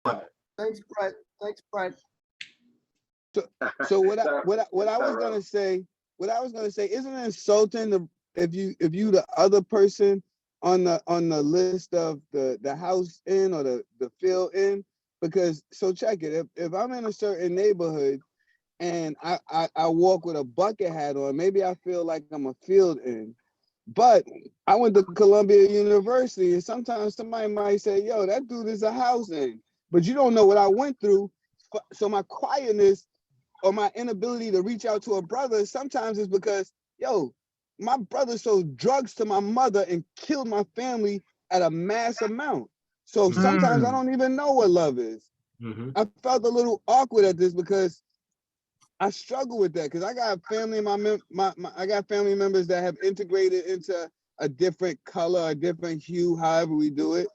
Thanks, Brett. Thanks, Brett. So what I was gonna say, isn't it insulting if you the other person on the list of the house in or the field in? Because so check it, if I'm in a certain neighborhood and I walk with a bucket hat on, maybe I feel like I'm a field in. But I went to Columbia University, and sometimes somebody might say, yo, that dude is a house in. But you don't know what I went through. So my quietness or my inability to reach out to a brother sometimes is because, yo, my brother sold drugs to my mother and killed my family at a mass amount. So sometimes I don't even know what love is. I felt a little awkward at this because I struggle with that because I got family I got family members that have integrated into a different color, a different hue, however we do it.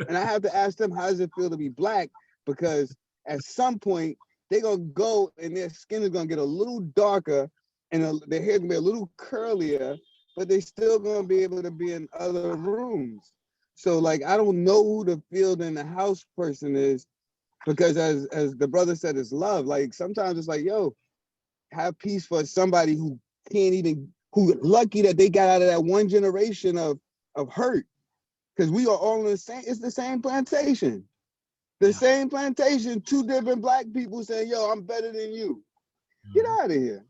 And I have to ask them, how does it feel to be Black? Because at some point they're gonna go and their skin is gonna get a little darker and their hair gonna be a little curlier, but they still gonna be able to be in other rooms. So like, I don't know who the field in the house person is, because as the brother said, it's love. Like sometimes it's like, yo, have peace for somebody who can't even, who lucky that they got out of that one generation of hurt. Because we are all in the same, it's the same plantation. The same plantation, two different Black people saying, yo, I'm better than you. Get out of here.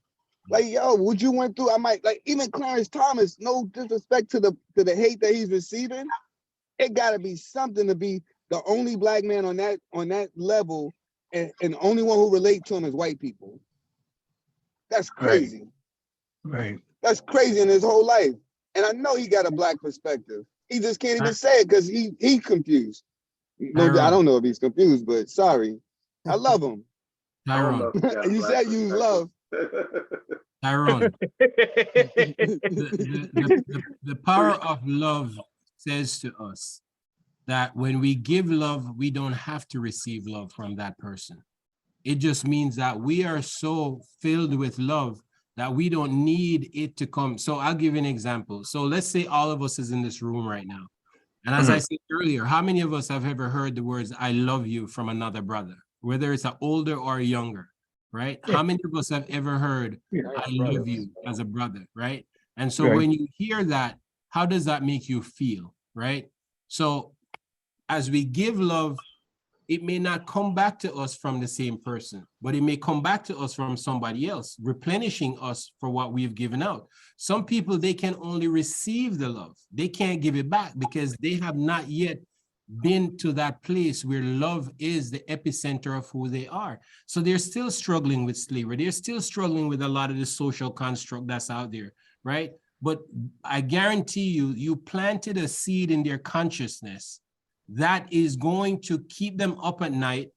Like, yo, what you went through, I might, like, even Clarence Thomas, no disrespect to the hate that he's receiving, it gotta be something to be the only Black man on that level, and the only one who relate to him is white people. That's crazy. Right. That's crazy in his whole life. And I know he got a Black perspective. He just can't even say it because he confused. No, I don't know if he's confused, but sorry. I love him. Tyrone. You said use love. Tyrone. The power of love says to us that when we give love, we don't have to receive love from that person. It just means that we are so filled with love that we don't need it to come. So I'll give you an example. So let's say all of us is in this room right now. And as I said earlier, how many of us have ever heard the words, I love you from another brother, whether it's an older or a younger, right? How many of us have ever heard, I love you as a brother, right? And so when you hear that, how does that make you feel, right? So as we give love, it may not come back to us from the same person, but it may come back to us from somebody else, replenishing us for what we've given out. Some people, they can only receive the love. They can't give it back because they have not yet been to that place where love is the epicenter of who they are. So they're still struggling with slavery. They're still struggling with a lot of the social construct that's out there, right? But I guarantee you, you planted a seed in their consciousness that is going to keep them up at night,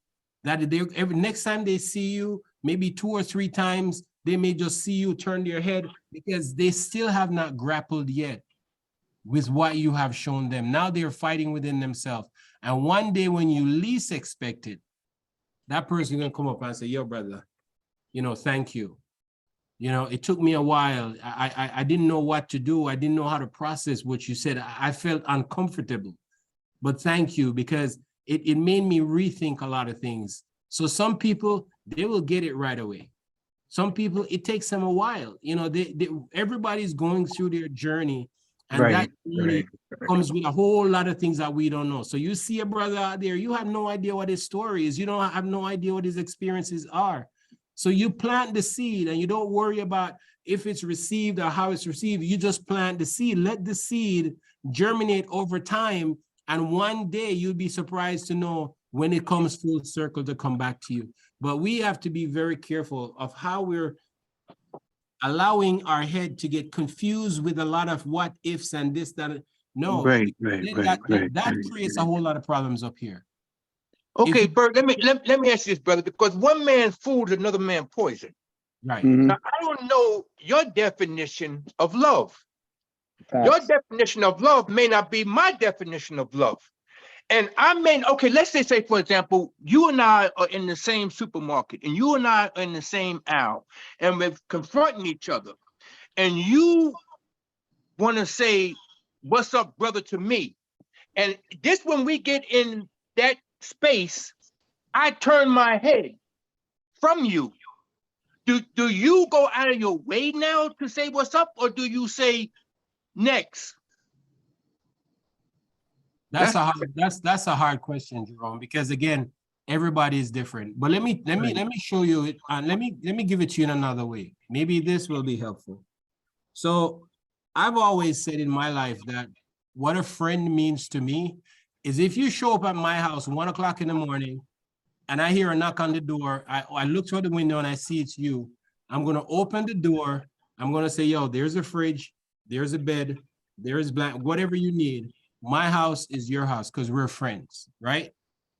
that every next time they see you, maybe 2 or 3 times, they may just see you turn their head because they still have not grappled yet with what you have shown them. Now they're fighting within themselves. And one day when you least expect it, that person is gonna come up and say, yo, brother, you know, thank you. You know, it took me a while. I didn't know what to do. I didn't know how to process what you said. I felt uncomfortable. But thank you, because it made me rethink a lot of things. So some people, they will get it right away. Some people, it takes them a while. You know, everybody's going through their journey, and that journey comes with a whole lot of things that we don't know. So you see a brother out there, you have no idea what his story is. You don't have no idea what his experiences are. So you plant the seed and you don't worry about if it's received or how it's received. You just plant the seed. Let the seed germinate over time. And one day you'll be surprised to know when it comes full circle to come back to you. But we have to be very careful of how we're allowing our head to get confused with a lot of what ifs and this, that. No, that creates a whole lot of problems up here. Okay, Bert, let me ask you this, brother, because one man's food is another man's poison. Right. Now, I don't know your definition of love. Your definition of love may not be my definition of love. And I mean, okay, let's say, for example, you and I are in the same supermarket and you and I are in the same aisle and we're confronting each other. And you want to say, what's up, brother, to me? And this, when we get in that space, I turn my head from you, do you go out of your way now to say what's up, or do you say next? That's a hard question, Jerome, because again, everybody is different. But let me show you it. Let me give it to you in another way. Maybe this will be helpful. So I've always said in my life that what a friend means to me is if you show up at my house 1 o'clock in the morning and I hear a knock on the door, I look through the window and I see it's you. I'm going to open the door. I'm going to say, yo, there's a fridge, there's a bed, there's blanket, whatever you need. My house is your house because we're friends, right?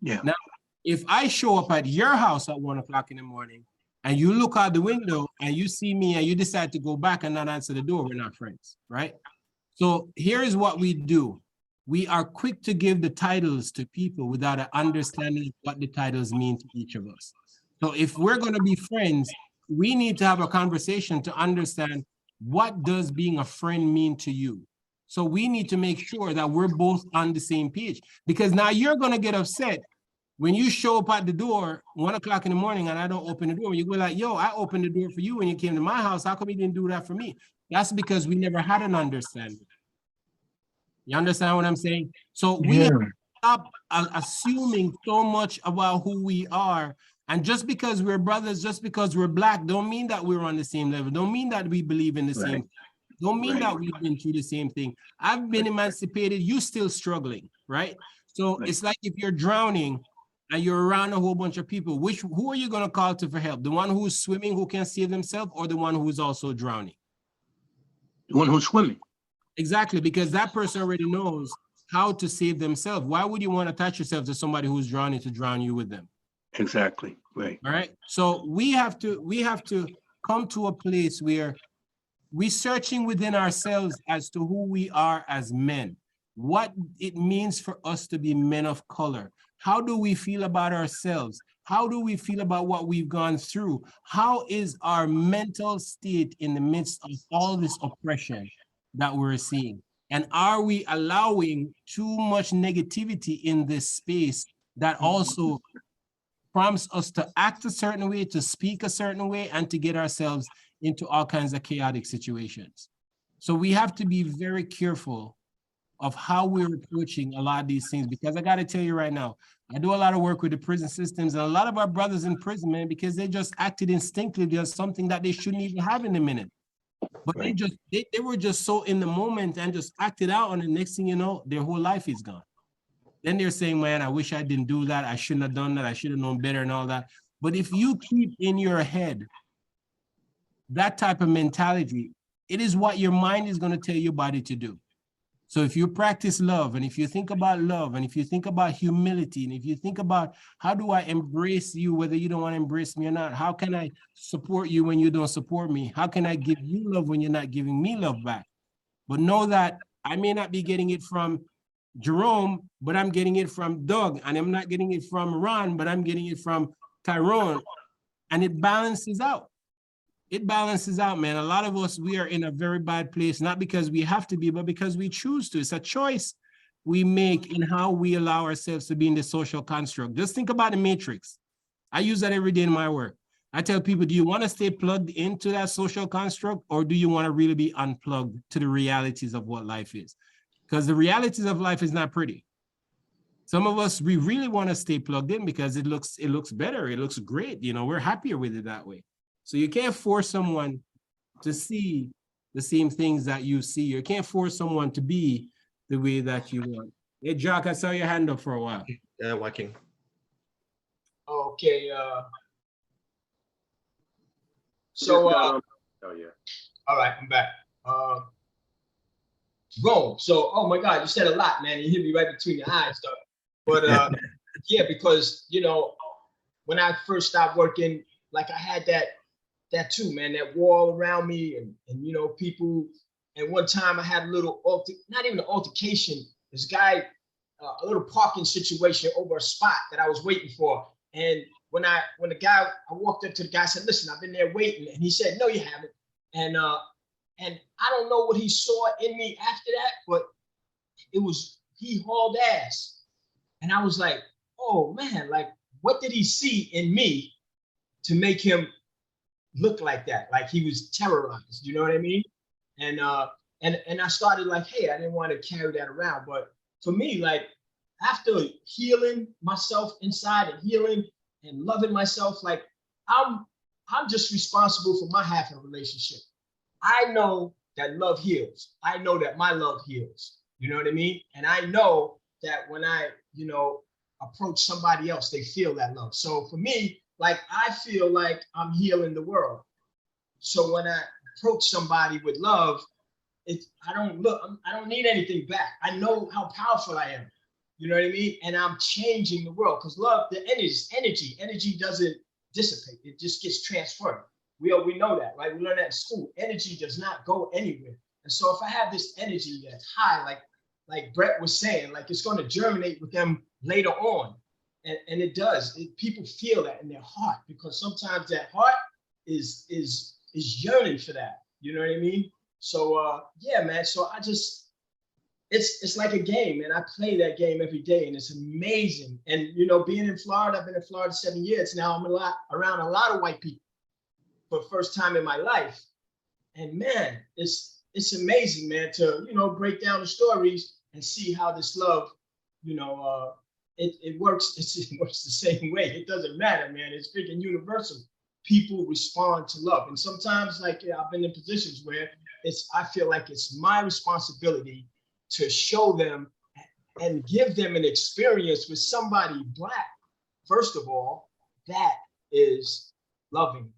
Yeah. Now, if I show up at your house at 1 o'clock in the morning and you look out the window and you see me and you decide to go back and not answer the door, we're not friends, right? So here's what we do. We are quick to give the titles to people without an understanding what the titles mean to each of us. So if we're going to be friends, we need to have a conversation to understand what does being a friend mean to you. So we need to make sure that we're both on the same page, because now you're going to get upset when you show up at the door 1 o'clock in the morning and I don't open the door. You go like, yo, I opened the door for you when you came to my house. How come you didn't do that for me? That's because we never had an understanding. You understand what I'm saying? So we have to stop assuming so much about who we are. And just because we're brothers, just because we're Black, don't mean that we're on the same level. Don't mean that we believe in the same thing. Don't mean that we've been through the same thing. I've been emancipated, you still struggling, right? So it's like if you're drowning and you're around a whole bunch of people, who are you going to call to for help? The one who's swimming, who can save themselves, or the one who's also drowning? The one who's swimming. Exactly, because that person already knows how to save themselves. Why would you want to attach yourself to somebody who's drowning to drown you with them? Exactly, right. All right, so we have to come to a place where we're searching within ourselves as to who we are as men, what it means for us to be men of color. How do we feel about ourselves? How do we feel about what we've gone through? How is our mental state in the midst of all this oppression that we're seeing? And are we allowing too much negativity in this space that also prompts us to act a certain way, to speak a certain way, and to get ourselves into all kinds of chaotic situations? So we have to be very careful of how we're approaching a lot of these things, because I got to tell you right now, I do a lot of work with the prison systems, and a lot of our brothers in prison, man, because they just acted instinctively as something that they shouldn't even have in the minute. But they were just so in the moment and just acted out, and the next thing you know, their whole life is gone. Then they're saying, man, I wish I didn't do that. I shouldn't have done that. I should have known better and all that. But if you keep in your head that type of mentality, it is what your mind is going to tell your body to do. So if you practice love, and if you think about love, and if you think about humility, and if you think about how do I embrace you, whether you don't want to embrace me or not, how can I support you when you don't support me? How can I give you love when you're not giving me love back? But know that I may not be getting it from Jerome, but I'm getting it from Doug, and I'm not getting it from Ron, but I'm getting it from Tyrone, and it balances out. It balances out, man. A lot of us, we are in a very bad place, not because we have to be, but because we choose to. It's a choice we make in how we allow ourselves to be in the social construct. Just think about the matrix. I use that every day in my work. I tell people, do you want to stay plugged into that social construct, or do you want to really be unplugged to the realities of what life is? Because the realities of life is not pretty. Some of us, we really want to stay plugged in because it looks better. It looks great. You know, we're happier with it that way. So you can't force someone to see the same things that you see. You can't force someone to be the way that you want. Hey, Jock, I saw your hand up for a while. Yeah, working. Okay. So, oh yeah. all right, I'm back. Rome. So, oh my God, you said a lot, man. You hit me right between the eyes, though. But yeah, because you know, when I first started working, like I had that too, man, that wall around me, and you know, people. And one time I had a little not even an altercation. This guy, a little parking situation over a spot that I was waiting for. And when I walked up to the guy, I said, "Listen, I've been there waiting," and he said, "No, you haven't." And I don't know what he saw in me after that, but he hauled ass. And I was like, oh man, like what did he see in me to make him look like that? Like he was terrorized, you know what I mean? And I started like, hey, I didn't want to carry that around. But for me, like after healing myself inside and healing and loving myself, like I'm just responsible for my half of the relationship. I know that love heals. I know that my love heals. You know what I mean? And I know that when I, you know, approach somebody else, they feel that love. So for me, like I feel like I'm healing the world. So when I approach somebody with love, I don't need anything back. I know how powerful I am. You know what I mean? And I'm changing the world because love, the energy doesn't dissipate. It just gets transferred. We know that, right? We learn that in school. Energy does not go anywhere. And so if I have this energy that's high, like Brett was saying, like it's going to germinate with them later on. And it does. People feel that in their heart because sometimes that heart is yearning for that. You know what I mean? So yeah, man. So I just, it's like a game, and I play that game every day, and it's amazing. And you know, being in Florida, I've been in Florida 7 years now. I'm around a lot of white people for the first time in my life, and man, it's amazing, man, to break down the stories and see how this love, it works. It works the same way. It doesn't matter, man. It's freaking universal. People respond to love, and sometimes, like I've been in positions where I feel like it's my responsibility to show them and give them an experience with somebody Black. First of all, that is loving,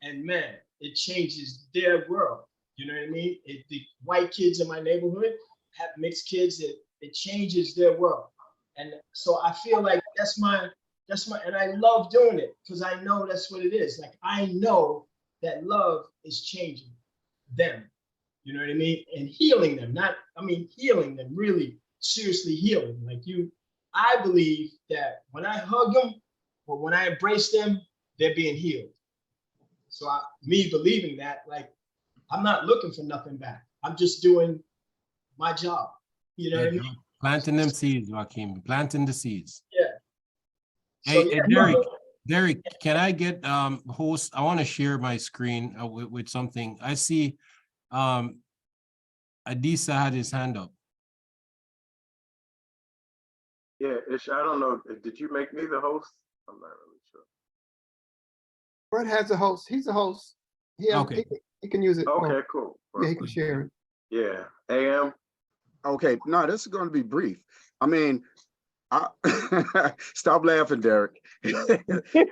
and man, it changes their world. You know what I mean? The white kids in my neighborhood have mixed kids. It changes their world, and so I feel like that's my, and I love doing it because I know that's what it is. Like I know that love is changing them. You know what I mean? And healing them, healing them, really seriously healing. I believe that when I hug them or when I embrace them, they're being healed. So me believing that, like, I'm not looking for nothing back. I'm just doing my job. You know what I mean? Planting them seeds, Joaquin, planting the seeds. Yeah. Hey, Derek, can I get host? I want to share my screen with something. I see Adisa had his hand up. Yeah, I don't know. Did you make me the host? I'm not really sure. Brett has a host. He's a host. Okay. He can use it. Okay, cool. Yeah, he can share it. Yeah. AM. Okay, no, this is going to be brief. I mean, stop laughing, Derek. This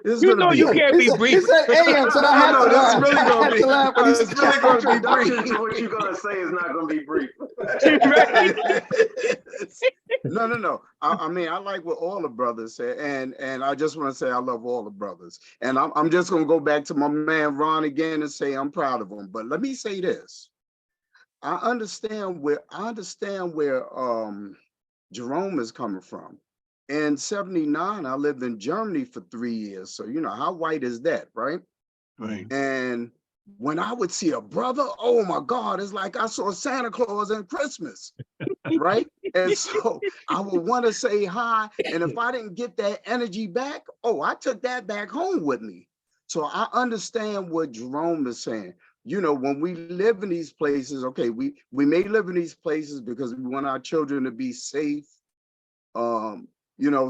is You going to be. you can't be brief. He said AM, so I had to laugh. This is really going to be. laugh when he It's really going to be brief. What you're gonna say is not gonna be brief. No. I mean, I like what all the brothers say, and I just want to say I love all the brothers. And I'm just going to go back to my man Ron again and say I'm proud of him. But let me say this: I understand where Jerome is coming from. In '79, I lived in Germany for 3 years. So you know how white is that, right? Right. And when I would see a brother, oh my God, it's like I saw Santa Claus and Christmas, right? And so I would want to say hi. And if I didn't get that energy back, I took that back home with me. So I understand what Jerome is saying. You know, when we live in these places, okay, we may live in these places because we want our children to be safe.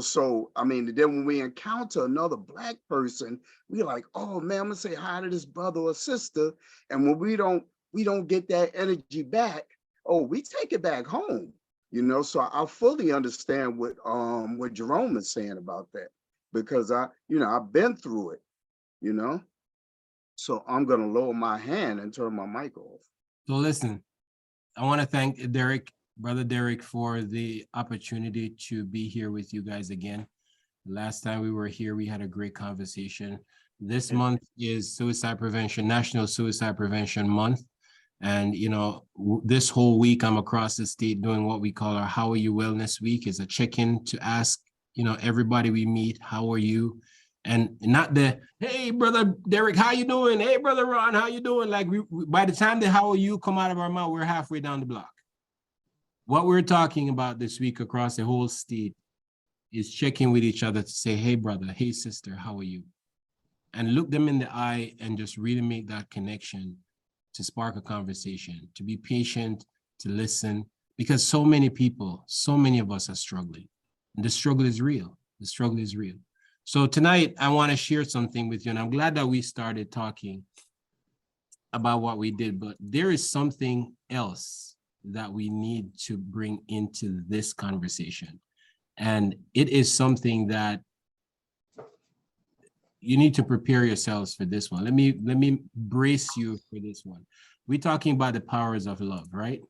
So I mean, then when we encounter another Black person, we're like, oh man, I'm gonna say hi to this brother or sister. And when we don't get that energy back, we take it back home. So I fully understand what Jerome is saying about that, because I've been through it, So I'm gonna lower my hand and turn my mic off. So listen, I want to thank Brother Derek, for the opportunity to be here with you guys again. Last time we were here, we had a great conversation. This month is National Suicide Prevention Month. And, this whole week I'm across the state doing what we call our How Are You Wellness Week. Is a check-in to ask, everybody we meet, how are you? And not the, hey, Brother Derek, how you doing? Hey, Brother Ron, how you doing? Like by the time the how are you come out of our mouth, we're halfway down the block. What we're talking about this week across the whole state is checking with each other to say, hey, brother, hey, sister, how are you? And look them in the eye and just really make that connection to spark a conversation, to be patient, to listen, because so many people, so many of us are struggling. And the struggle is real. The struggle is real. So tonight, I want to share something with you, and I'm glad that we started talking about what we did, but there is something else that we need to bring into this conversation. And it is something that you need to prepare yourselves for this one. Let me brace you for this one. We're talking about the powers of love, right?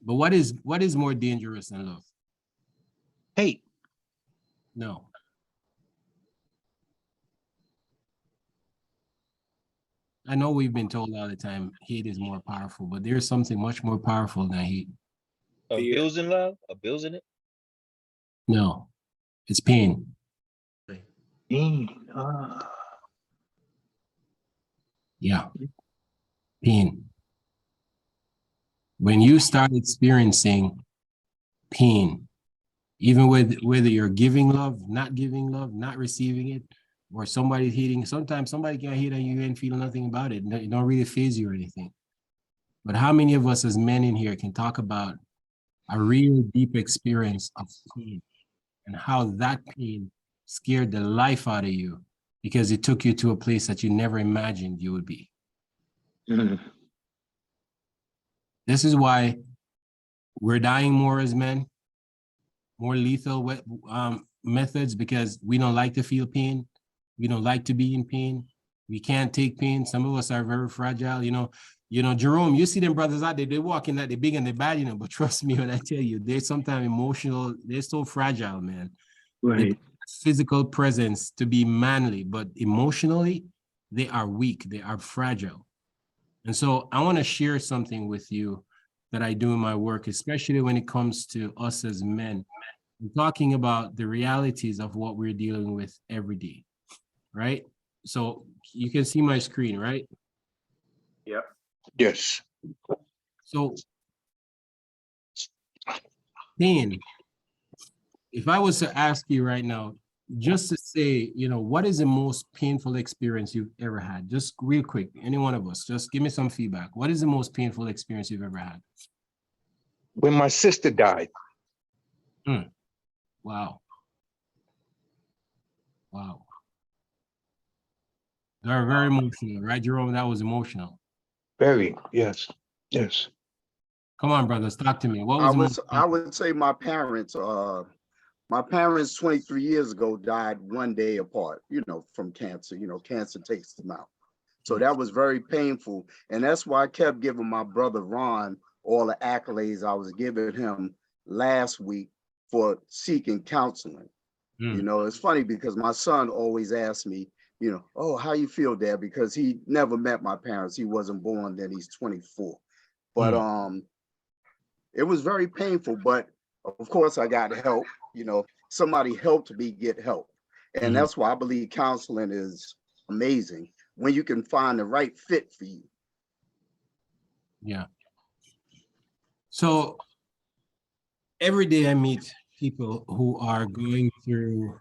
But what is more dangerous than love? Hate. No. I know we've been told all the time hate is more powerful, but there's something much more powerful than hate. Abusing love? Abusing it? No, it's pain. Yeah, pain. When you start experiencing pain, even with whether you're giving love, not receiving it, or somebody's hating, sometimes somebody can hate on you and feel nothing about it. It don't really faze you or anything. But how many of us as men in here can talk about a real deep experience of pain and how that pain scared the life out of you because it took you to a place that you never imagined you would be? This is why we're dying more as men, more lethal methods, because we don't like to feel pain. We don't like to be in pain. We can't take pain. Some of us are very fragile. You know, Jerome, you see them brothers out there, they're walking that they're big and they're bad, but trust me when I tell you, they're sometimes emotional. They're so fragile, man. Right. Physical presence to be manly, but emotionally, they are weak. They are fragile. And so I want to share something with you that I do in my work, especially when it comes to us as men. I'm talking about the realities of what we're dealing with every day, right? So you can see my screen, right? Yep. Yes. So pain, if I was to ask you right now, just to say, what is the most painful experience you've ever had? Just real quick, any one of us, just give me some feedback. What is the most painful experience you've ever had? When my sister died. Wow. Wow. Very, very emotional, right, Jerome? That was emotional. Very, yes. Yes. Come on, brothers, talk to me. What was I would say my parents 23 years ago died one day apart, from cancer. Cancer takes them out. So that was very painful. And that's why I kept giving my brother Ron all the accolades I was giving him last week for seeking counseling. It's funny because my son always asks me, oh, how you feel, Dad? Because he never met my parents. He wasn't born then, he's 24. But it was very painful, but of course I got help. Somebody helped me get help. And that's why I believe counseling is amazing, when you can find the right fit for you. Yeah. So every day I meet people who are going through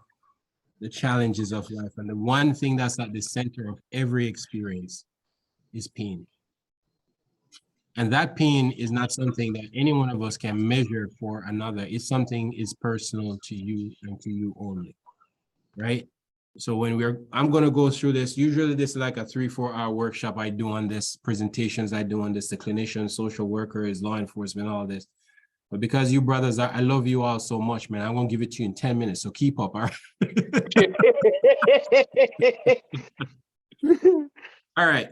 the challenges of life. And the one thing that's at the center of every experience is pain. And that pain is not something that any one of us can measure for another. It's something is personal to you and to you only, right? So when I'm going to go through this, usually this is like a 3-4 hour workshop I do on this, presentations I do on this, the clinicians, social workers, law enforcement, all this. But because you brothers, I love you all so much, man, I'm going to give it to you in 10 minutes. So keep up, all right? All right.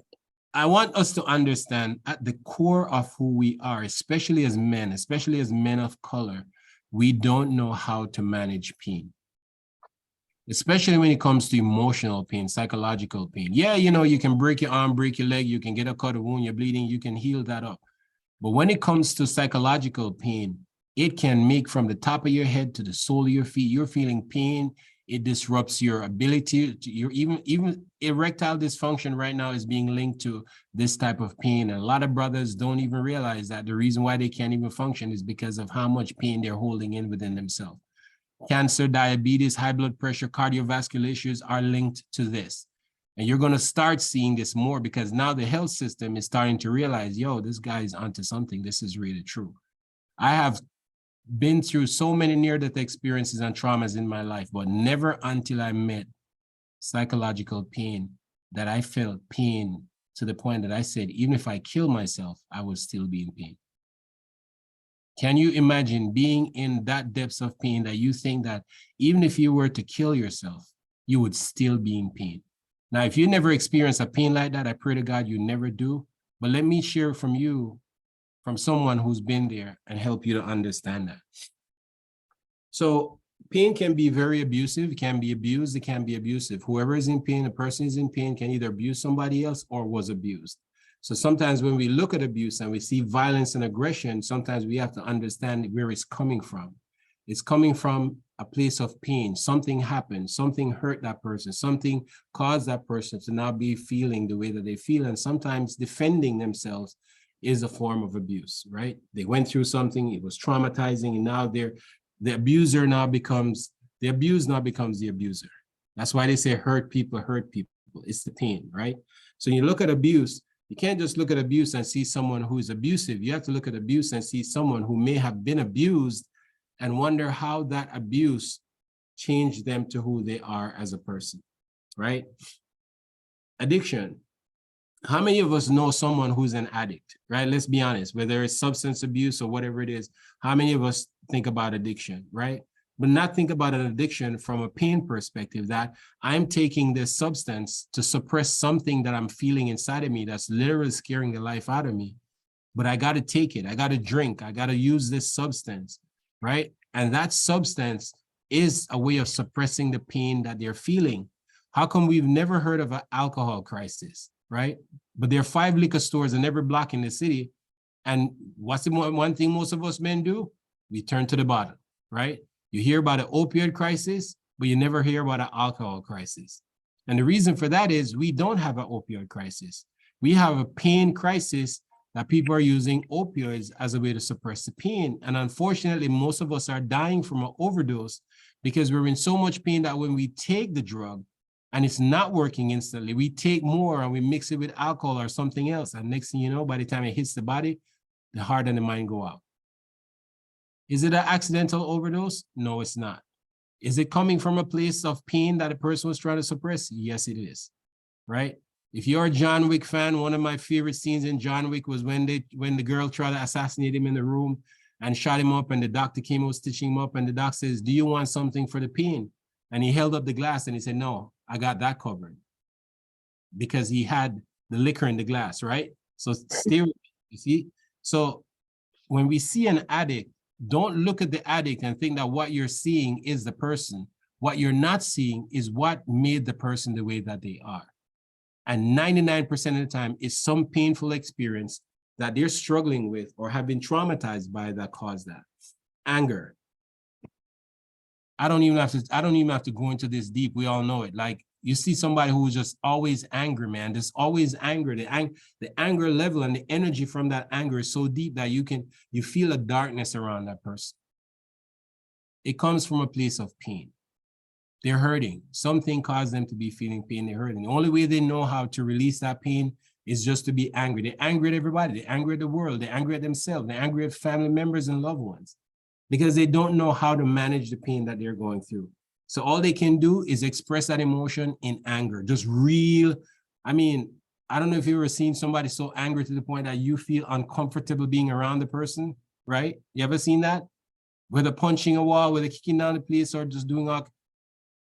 I want us to understand at the core of who we are, especially as men of color, we don't know how to manage pain. Especially when it comes to emotional pain, psychological pain. Yeah, you can break your arm, break your leg, you can get a cut, a wound, you're bleeding, you can heal that up. But when it comes to psychological pain, it can make from the top of your head to the sole of your feet, you're feeling pain. It disrupts your ability to even erectile dysfunction right now is being linked to this type of pain. And a lot of brothers don't even realize that the reason why they can't even function is because of how much pain they're holding in within themselves. Cancer, diabetes, high blood pressure, cardiovascular issues are linked to this. And you're going to start seeing this more because now the health system is starting to realize, yo, this guy is onto something. This is really true. I have been through so many near-death experiences and traumas in my life, but never until I met psychological pain that I felt pain to the point that I said, even if I kill myself, I would still be in pain. Can you imagine being in that depths of pain that you think that even if you were to kill yourself, you would still be in pain? Now, if you never experience a pain like that, I pray to God you never do. But let me share from you, from someone who's been there, and help you to understand that. So pain can be very abusive, it can be abused, it can be abusive. Whoever is in pain, a person is in pain, can either abuse somebody else or was abused. So sometimes when we look at abuse and we see violence and aggression, sometimes we have to understand where it's coming from. It's coming from a place of pain. Something happened, something hurt that person, something caused that person to now be feeling the way that they feel. And sometimes defending themselves is a form of abuse, right? They went through something, it was traumatizing, and now the abuser now becomes, the abused now becomes the abuser. That's why they say hurt people, it's the pain, right? So when you look at abuse, you can't just look at abuse and see someone who's abusive. You have to look at abuse and see someone who may have been abused and wonder how that abuse changed them to who they are as a person, right? Addiction. How many of us know someone who's an addict, right? Let's be honest, whether it's substance abuse or whatever it is, how many of us think about addiction, right? But not think about an addiction from a pain perspective, that I'm taking this substance to suppress something that I'm feeling inside of me that's literally scaring the life out of me. But I got to take it. I got to drink. I got to use this substance, right? And that substance is a way of suppressing the pain that they're feeling. How come we've never heard of an alcohol crisis, right? But there are 5 liquor stores in every block in the city. And what's the one thing most of us men do? We turn to the bottle, right? You hear about an opioid crisis, but you never hear about an alcohol crisis. And the reason for that is we don't have an opioid crisis. We have a pain crisis that people are using opioids as a way to suppress the pain. And unfortunately, most of us are dying from an overdose because we're in so much pain that when we take the drug and it's not working instantly, we take more and we mix it with alcohol or something else. And next thing you know, by the time it hits the body, the heart and the mind go out. Is it an accidental overdose? No, it's not. Is it coming from a place of pain that a person was trying to suppress? Yes, it is, right? If you're a John Wick fan, one of my favorite scenes in John Wick was when the girl tried to assassinate him in the room and shot him up, and the doctor came out stitching him up, and the doc says, do you want something for the pain? And he held up the glass and he said, no, I got that covered, because he had the liquor in the glass, right? So stay with me, you see? So when we see an addict, don't look at the addict and think that what you're seeing is the person. What you're not seeing is what made the person the way that they are. And 99% of the time, it's some painful experience that they're struggling with or have been traumatized by that caused that. Anger. I don't even have to go into this deep. We all know it. Like, you see somebody who's just always angry, man. There's always anger. The anger level and the energy from that anger is so deep that you feel a darkness around that person. It comes from a place of pain. They're hurting. Something caused them to be feeling pain. They're hurting. The only way they know how to release that pain is just to be angry. They're angry at everybody. They're angry at the world. They're angry at themselves. They're angry at family members and loved ones, because they don't know how to manage the pain that they're going through. So all they can do is express that emotion in anger, just real. I mean, I don't know if you've ever seen somebody so angry to the point that you feel uncomfortable being around the person, right? You ever seen that? Whether punching a wall, whether kicking down the place, or just doing all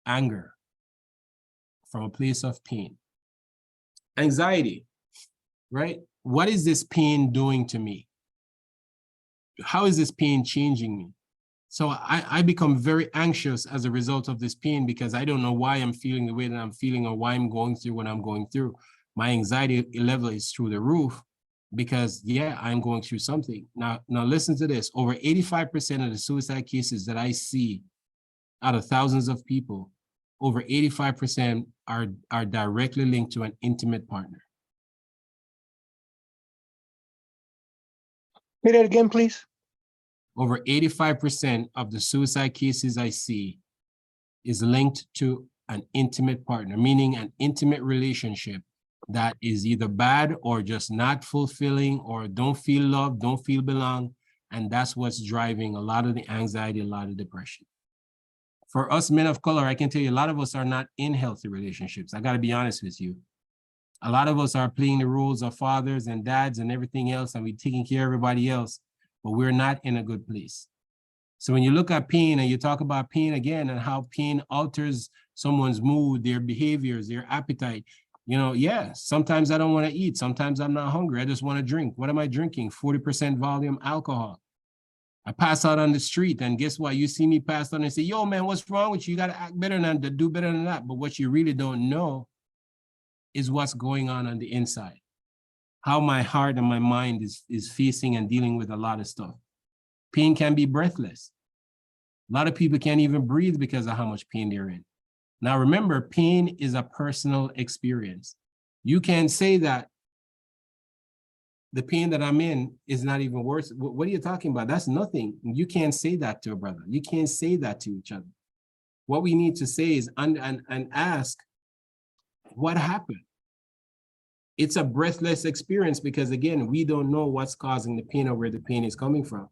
anger from a place of pain. Anxiety, right? What is this pain doing to me? How is this pain changing me? So I become very anxious as a result of this pain, because I don't know why I'm feeling the way that I'm feeling or why I'm going through what I'm going through. My anxiety level is through the roof because, yeah, I'm going through something. Now listen to this. Over 85% of the suicide cases that I see out of thousands of people, over 85% are directly linked to an intimate partner. Say that again, please. over 85% of the suicide cases I see is linked to an intimate partner, meaning an intimate relationship that is either bad or just not fulfilling or don't feel loved, don't feel belong. And that's what's driving a lot of the anxiety, a lot of depression. For us men of color, I can tell you a lot of us are not in healthy relationships. I got to be honest with you. A lot of us are playing the roles of fathers and dads and everything else, and we're taking care of everybody else, but we're not in a good place. So when you look at pain and you talk about pain again and how pain alters someone's mood, their behaviors, their appetite, you know, yeah, sometimes I don't want to eat. Sometimes I'm not hungry. I just want to drink. What am I drinking? 40% volume alcohol. I pass out on the street, and guess what? You see me pass out and say, yo, man, what's wrong with you? You got to act better than that, do better than that. But what you really don't know is what's going on the inside. How my heart and my mind is facing and dealing with a lot of stuff. Pain can be breathless. A lot of people can't even breathe because of how much pain they're in. Now, remember, pain is a personal experience. You can say that the pain that I'm in is not even worse. What are you talking about? That's nothing. You can't say that to a brother. You can't say that to each other. What we need to say is and ask, what happened? It's a breathless experience because, again, we don't know what's causing the pain or where the pain is coming from.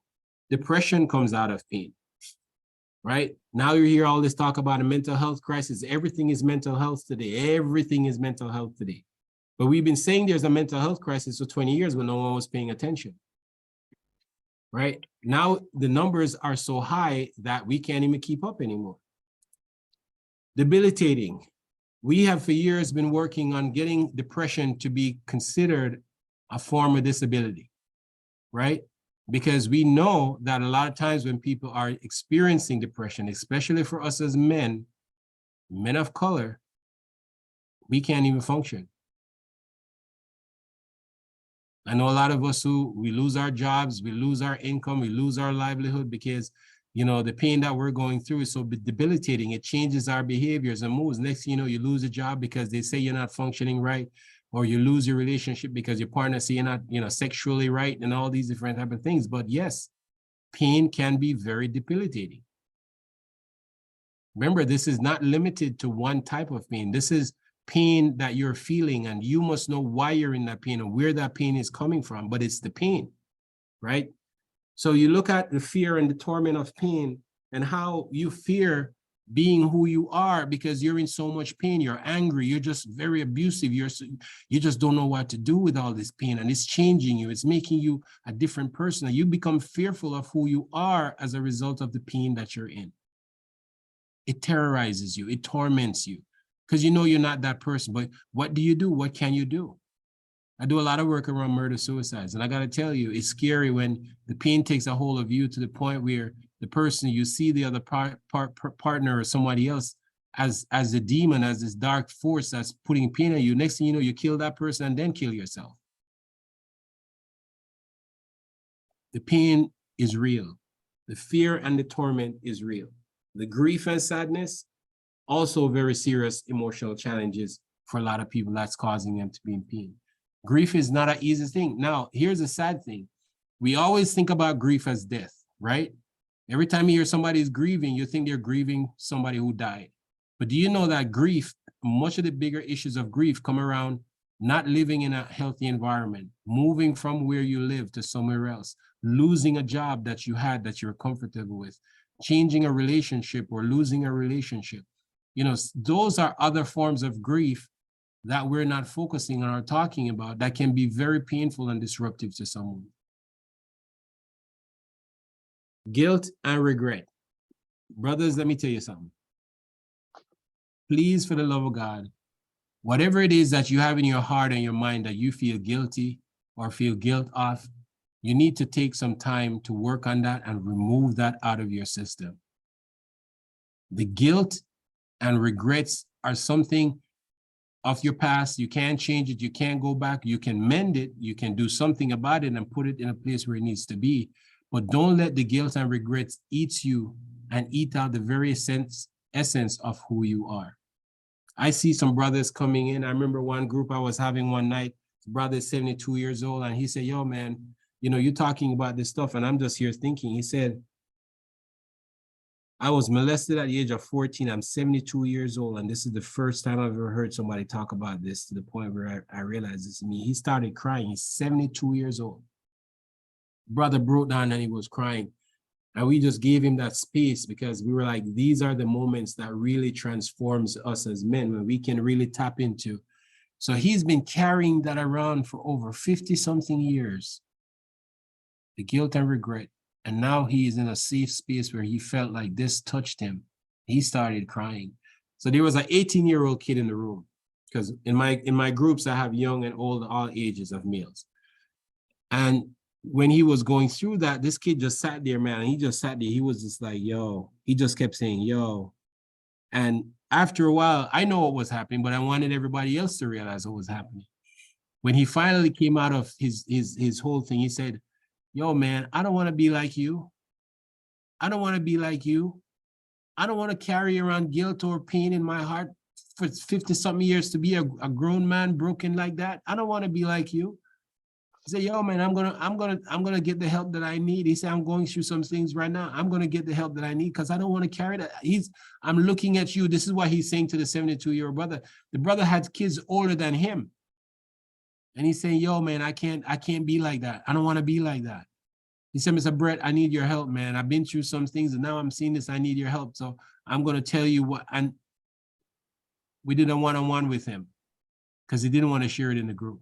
Depression comes out of pain, right? Now you hear all this talk about a mental health crisis. Everything is mental health today. Everything is mental health today. But we've been saying there's a mental health crisis for 20 years when no one was paying attention, right? Now the numbers are so high that we can't even keep up anymore. Debilitating. We have for years been working on getting depression to be considered a form of disability, right? Because we know that a lot of times when people are experiencing depression, especially for us as men of color, we can't even function. I know a lot of us who we lose our jobs, we lose our income, we lose our livelihood because, you know, the pain that we're going through is so debilitating. It changes our behaviors and moods. Next thing you know, you lose a job because they say you're not functioning right, or you lose your relationship because your partner say you're not, you know, sexually right, and all these different type of things. But yes, pain can be very debilitating. Remember, this is not limited to one type of pain. This is pain that you're feeling, and you must know why you're in that pain and where that pain is coming from, but it's the pain, right? So you look at the fear and the torment of pain and how you fear being who you are because you're in so much pain. You're angry. You're just very abusive. You just don't know what to do with all this pain, and it's changing you. It's making you a different person. And you become fearful of who you are as a result of the pain that you're in. It terrorizes you. It torments you because you know you're not that person. But what do you do? What can you do? I do a lot of work around murder-suicides, and I got to tell you, it's scary when the pain takes a hold of you to the point where the person, you see the other partner or somebody else as a demon, as this dark force that's putting pain on you. Next thing you know, you kill that person and then kill yourself. The pain is real. The fear and the torment is real. The grief and sadness, also very serious emotional challenges for a lot of people that's causing them to be in pain. Grief is not an easy thing. Now, here's a sad thing. We always think about grief as death, right? Every time you hear somebody's grieving, you think they're grieving somebody who died. But do you know that grief, much of the bigger issues of grief come around not living in a healthy environment, moving from where you live to somewhere else, losing a job that you had that you're comfortable with, changing a relationship or losing a relationship. You know, those are other forms of grief that we're not focusing on or talking about that can be very painful and disruptive to someone. Guilt and regret. Brothers, let me tell you something. Please, for the love of God, whatever it is that you have in your heart and your mind that you feel guilty or feel guilt of, you need to take some time to work on that and remove that out of your system. The guilt and regrets are something of your past. You can't change it. You can't go back. You can mend it. You can do something about it and put it in a place where it needs to be. But don't let the guilt and regrets eat you and eat out the very essence of who you are. I see some brothers coming in. I remember one group I was having one night. The brother is 72 years old, and he said, yo, man, you know, you're talking about this stuff and I'm just here thinking, he said, I was molested at the age of 14. I'm 72 years old. And this is the first time I've ever heard somebody talk about this to the point where I realized it's me. He started crying. He's 72 years old. Brother broke down and he was crying. And we just gave him that space because we were like, these are the moments that really transforms us as men when we can really tap into. So he's been carrying that around for over 50 something years. The guilt and regret. And now he is in a safe space where he felt like this touched him. He started crying. So there was an 18-year-old kid in the room because in my groups, I have young and old, all ages of males. And when he was going through that, this kid just sat there, man. And he just sat there. He was just like, yo, he just kept saying, yo. And after a while, I know what was happening, but I wanted everybody else to realize what was happening. When he finally came out of his whole thing, he said, yo, man, I don't want to be like you. I don't want to be like you. I don't want to carry around guilt or pain in my heart for 50 something years to be a grown man broken like that. I don't want to be like you. He said, yo, man, I'm gonna get the help that I need. He said, I'm going through some things right now. I'm gonna get the help that I need because I don't want to carry that. I'm looking at you. This is what he's saying to the 72-year-old brother. The brother had kids older than him. And he's saying, yo, man, I can't be like that. I don't want to be like that. He said, Mr. Brett, I need your help, man. I've been through some things and now I'm seeing this. I need your help. So I'm going to tell you what. And we did a one-on-one with him because he didn't want to share it in the group.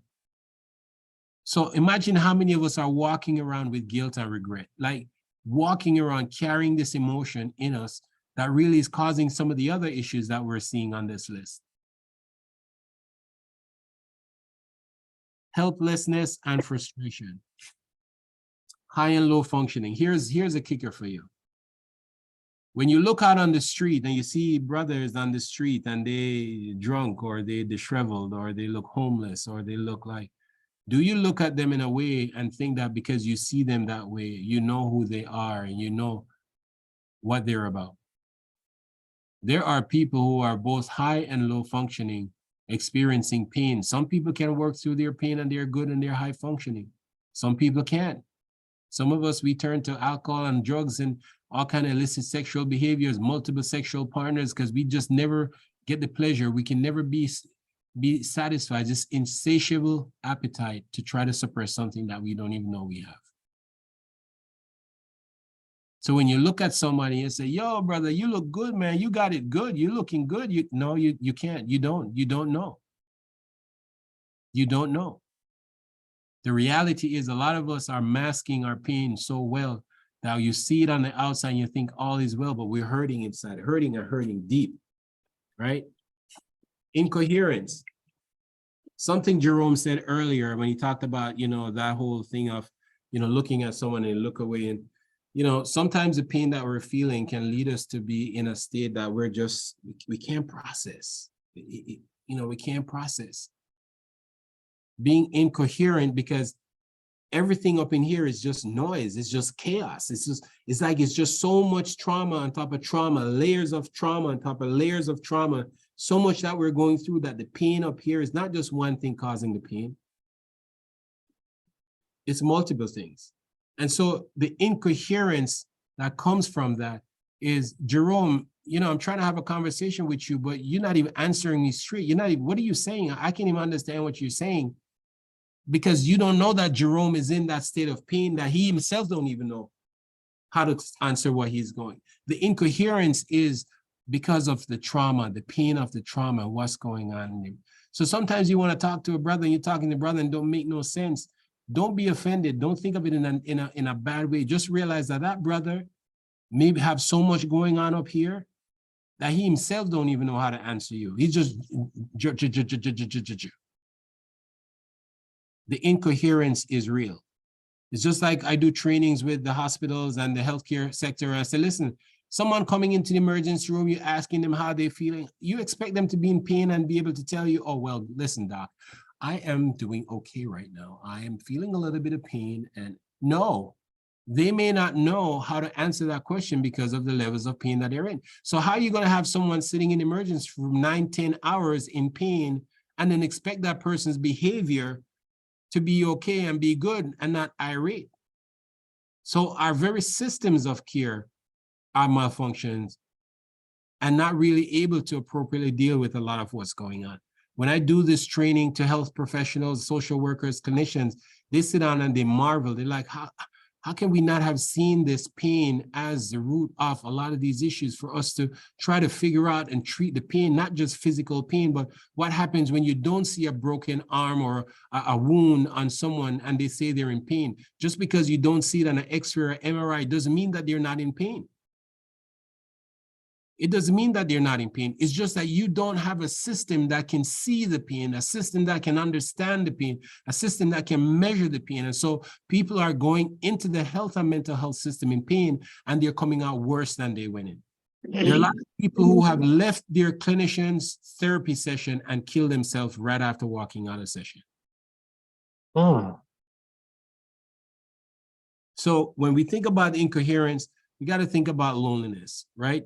So imagine how many of us are walking around with guilt and regret, like walking around carrying this emotion in us that really is causing some of the other issues that we're seeing on this list. Helplessness and frustration. High and low functioning. Here's a kicker for you. When you look out on the street and you see brothers on the street and they drunk or they disheveled or they look homeless or they look like, do you look at them in a way and think that because you see them that way, you know who they are and you know what they're about? There are people who are both high and low functioning, experiencing pain. Some people can work through their pain and they're good and they're high functioning. Some people can't. Some of us, we turn to alcohol and drugs and all kind of illicit sexual behaviors, multiple sexual partners, because we just never get the pleasure. We can never be satisfied, this insatiable appetite to try to suppress something that we don't even know we have. So when you look at somebody and say, yo, brother, you look good, man. You got it good. You're looking good. You can't. You don't know. You don't know. The reality is a lot of us are masking our pain so well that you see it on the outside and you think all is well, but we're hurting inside, hurting deep, right? Incoherence. Something Jerome said earlier when he talked about, that whole thing of, looking at someone and look away. And, sometimes the pain that we're feeling can lead us to be in a state that we can't process. We can't process. Being incoherent because everything up in here is just noise. It's just chaos. It's like so much trauma on top of trauma, layers of trauma on top of layers of trauma, so much that we're going through that the pain up here is not just one thing causing the pain. It's multiple things. And so the incoherence that comes from that is, Jerome, I'm trying to have a conversation with you, but you're not even answering me straight. What are you saying? I can't even understand what you're saying. Because you don't know that Jerome is in that state of pain that he himself don't even know how to answer what he's going. The incoherence is because of the trauma, the pain of the trauma, what's going on in him. So sometimes you want to talk to a brother and you're talking to a brother and don't make no sense. Don't be offended. Don't think of it in a bad way. Just realize that brother maybe have so much going on up here that he himself don't even know how to answer you. He's just the incoherence is real. It's just like I do trainings with the hospitals and the healthcare sector. And I say, listen, someone coming into the emergency room, you're asking them how they're feeling. You expect them to be in pain and be able to tell you, oh, well, listen, doc, I am doing okay right now. I am feeling a little bit of pain. And no, they may not know how to answer that question because of the levels of pain that they're in. So how are you going to have someone sitting in the emergency room 9-10 hours in pain and then expect that person's behavior to be okay and be good and not irate. So our very systems of care are malfunctions and not really able to appropriately deal with a lot of what's going on. When I do this training to health professionals, social workers, clinicians, they sit down and they marvel. They're like, how can we not have seen this pain as the root of a lot of these issues for us to try to figure out and treat the pain, not just physical pain, but what happens when you don't see a broken arm or a wound on someone and they say they're in pain. Just because you don't see it on an X-ray or MRI doesn't mean that they're not in pain. It doesn't mean that they're not in pain. It's just that you don't have a system that can see the pain, a system that can understand the pain, a system that can measure the pain. And so people are going into the health and mental health system in pain, and they're coming out worse than they went in. There are a lot of people who have left their clinician's therapy session and killed themselves right after walking out of session. So when we think about incoherence, we got to think about loneliness, right?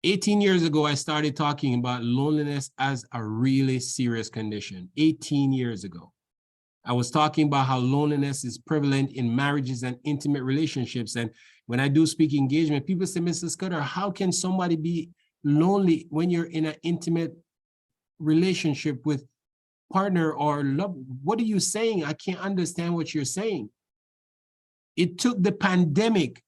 18 years ago, I started talking about loneliness as a really serious condition. 18 years ago, I was talking about how loneliness is prevalent in marriages and intimate relationships. And when I do speak engagement, people say, Mr. Scudder, how can somebody be lonely when you're in an intimate relationship with partner or love? What are you saying? I can't understand what you're saying. It took the pandemic,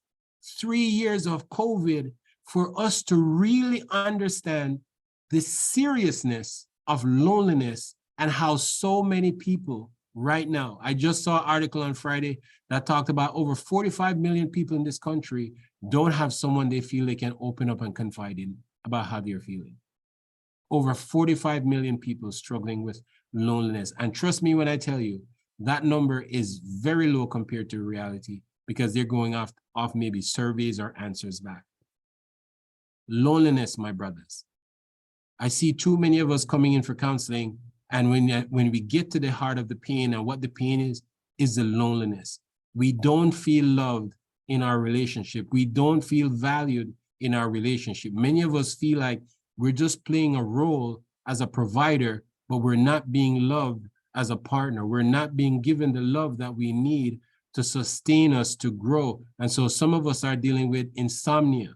3 years of COVID, for us to really understand the seriousness of loneliness and how so many people right now, I just saw an article on Friday that talked about over 45 million people in this country don't have someone they feel they can open up and confide in about how they're feeling. Over 45 million people struggling with loneliness. And trust me when I tell you, that number is very low compared to reality because they're going off maybe surveys or answers back. Loneliness, my brothers. I see too many of us coming in for counseling, and when we get to the heart of the pain and what the pain is the loneliness. We don't feel loved in our relationship. We don't feel valued in our relationship. Many of us feel like we're just playing a role as a provider, but we're not being loved as a partner. We're not being given the love that we need to sustain us, to grow. And so some of us are dealing with insomnia.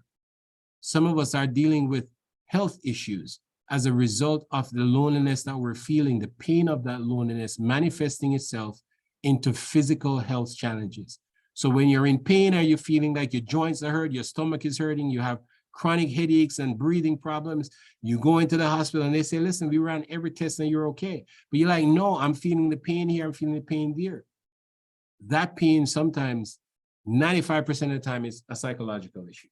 Some of us are dealing with health issues as a result of the loneliness that we're feeling, the pain of that loneliness manifesting itself into physical health challenges. So when you're in pain, are you feeling like your joints are hurt, your stomach is hurting, you have chronic headaches and breathing problems, you go into the hospital and they say, listen, we ran every test and you're okay. But you're like, no, I'm feeling the pain here, I'm feeling the pain there. That pain sometimes, 95% of the time, is a psychological issue.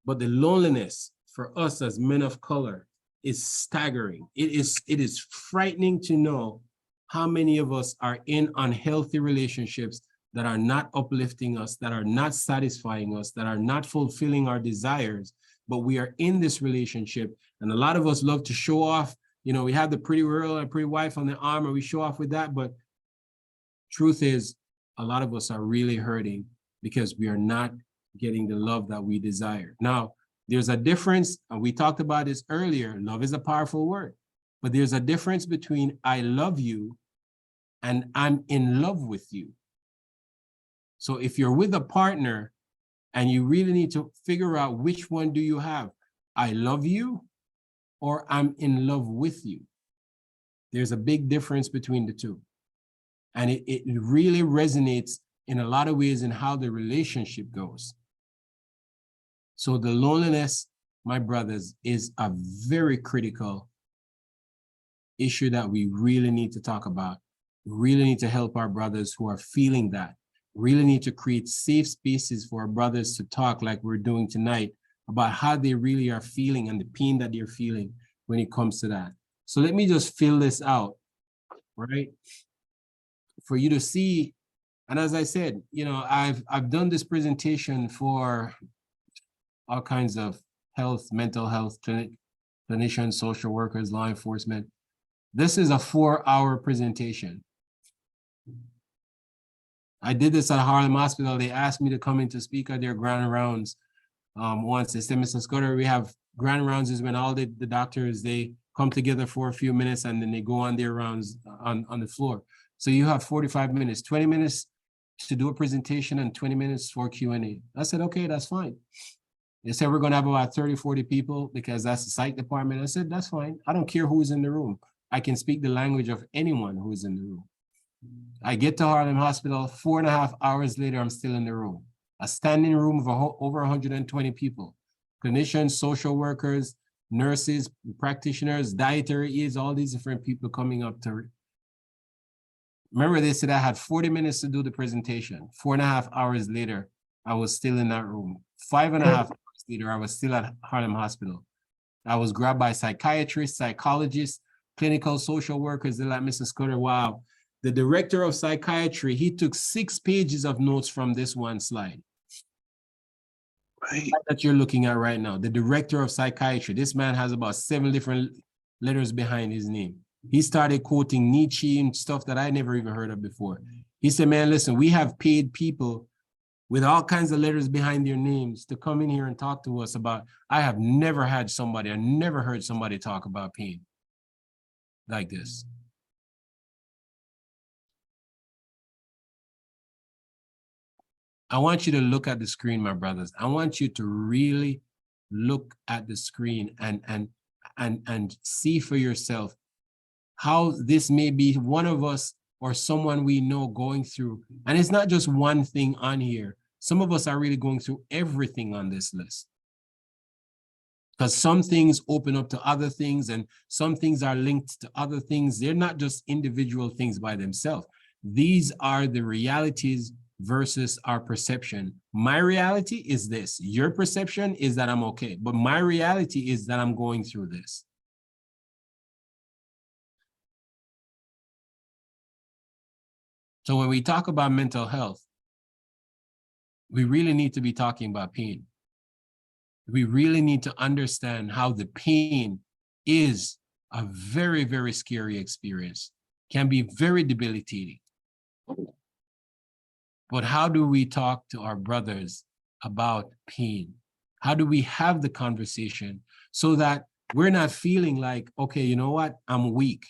But the loneliness for us as men of color is staggering. It is frightening to know how many of us are in unhealthy relationships that are not uplifting us, that are not satisfying us, that are not fulfilling our desires, but we are in this relationship. And a lot of us love to show off. You know, we have the pretty girl and pretty wife on the arm and we show off with that. But truth is, a lot of us are really hurting because we are not getting the love that we desire. Now, there's a difference, and we talked about this earlier. Love is a powerful word, but there's a difference between I love you and I'm in love with you. So if you're with a partner and you really need to figure out which one do you have, I love you or I'm in love with you. There's a big difference between the two. And it really resonates in a lot of ways in how the relationship goes. So the loneliness, my brothers, is a very critical issue that we really need to talk about. We really need to help our brothers who are feeling that. We really need to create safe spaces for our brothers to talk like we're doing tonight about how they really are feeling and the pain that they're feeling when it comes to that. So let me just fill this out, right? For you to see, and as I said, you know, I've done this presentation for all kinds of health, mental health, clinicians, social workers, law enforcement. This is a 4-hour presentation. I did this at Harlem Hospital. They asked me to come in to speak at their grand rounds once. They said, Mr. Scudder, we have grand rounds is when all the doctors, they come together for a few minutes, and then they go on their rounds on the floor. So you have 45 minutes, 20 minutes to do a presentation and 20 minutes for Q&A. I said, okay, that's fine. They said, we're going to have about 30, 40 people because that's the psych department. I said, that's fine. I don't care who's in the room. I can speak the language of anyone who is in the room. I get to Harlem Hospital, 4.5 hours later, I'm still in the room. A standing room of over 120 people, clinicians, social workers, nurses, practitioners, dietary aides, all these different people coming up to. Remember, they said I had 40 minutes to do the presentation. 4.5 hours later, I was still in that room. 5.5 hours later, I was still at Harlem Hospital. I was grabbed by psychiatrists, psychologists, clinical social workers. They're like, Mr. Scudder, wow. The director of psychiatry, he took 6 pages of notes from this one slide. Right. That you're looking at right now. The director of psychiatry. This man has about 7 different letters behind his name. He started quoting Nietzsche and stuff that I never even heard of before. He said, man, listen, we have paid people with all kinds of letters behind their names to come in here and talk to us about, I never heard somebody talk about pain like this. I want you to look at the screen, my brothers. I want you to really look at the screen and see for yourself how this may be one of us or someone we know going through. And it's not just one thing on here. Some of us are really going through everything on this list. Because some things open up to other things and some things are linked to other things. They're not just individual things by themselves. These are the realities versus our perception. My reality is this. Your perception is that I'm okay, but my reality is that I'm going through this. So when we talk about mental health, we really need to be talking about pain. We really need to understand how the pain is a very, very scary experience, can be very debilitating. But how do we talk to our brothers about pain? How do we have the conversation so that we're not feeling like, okay, you know what, I'm weak.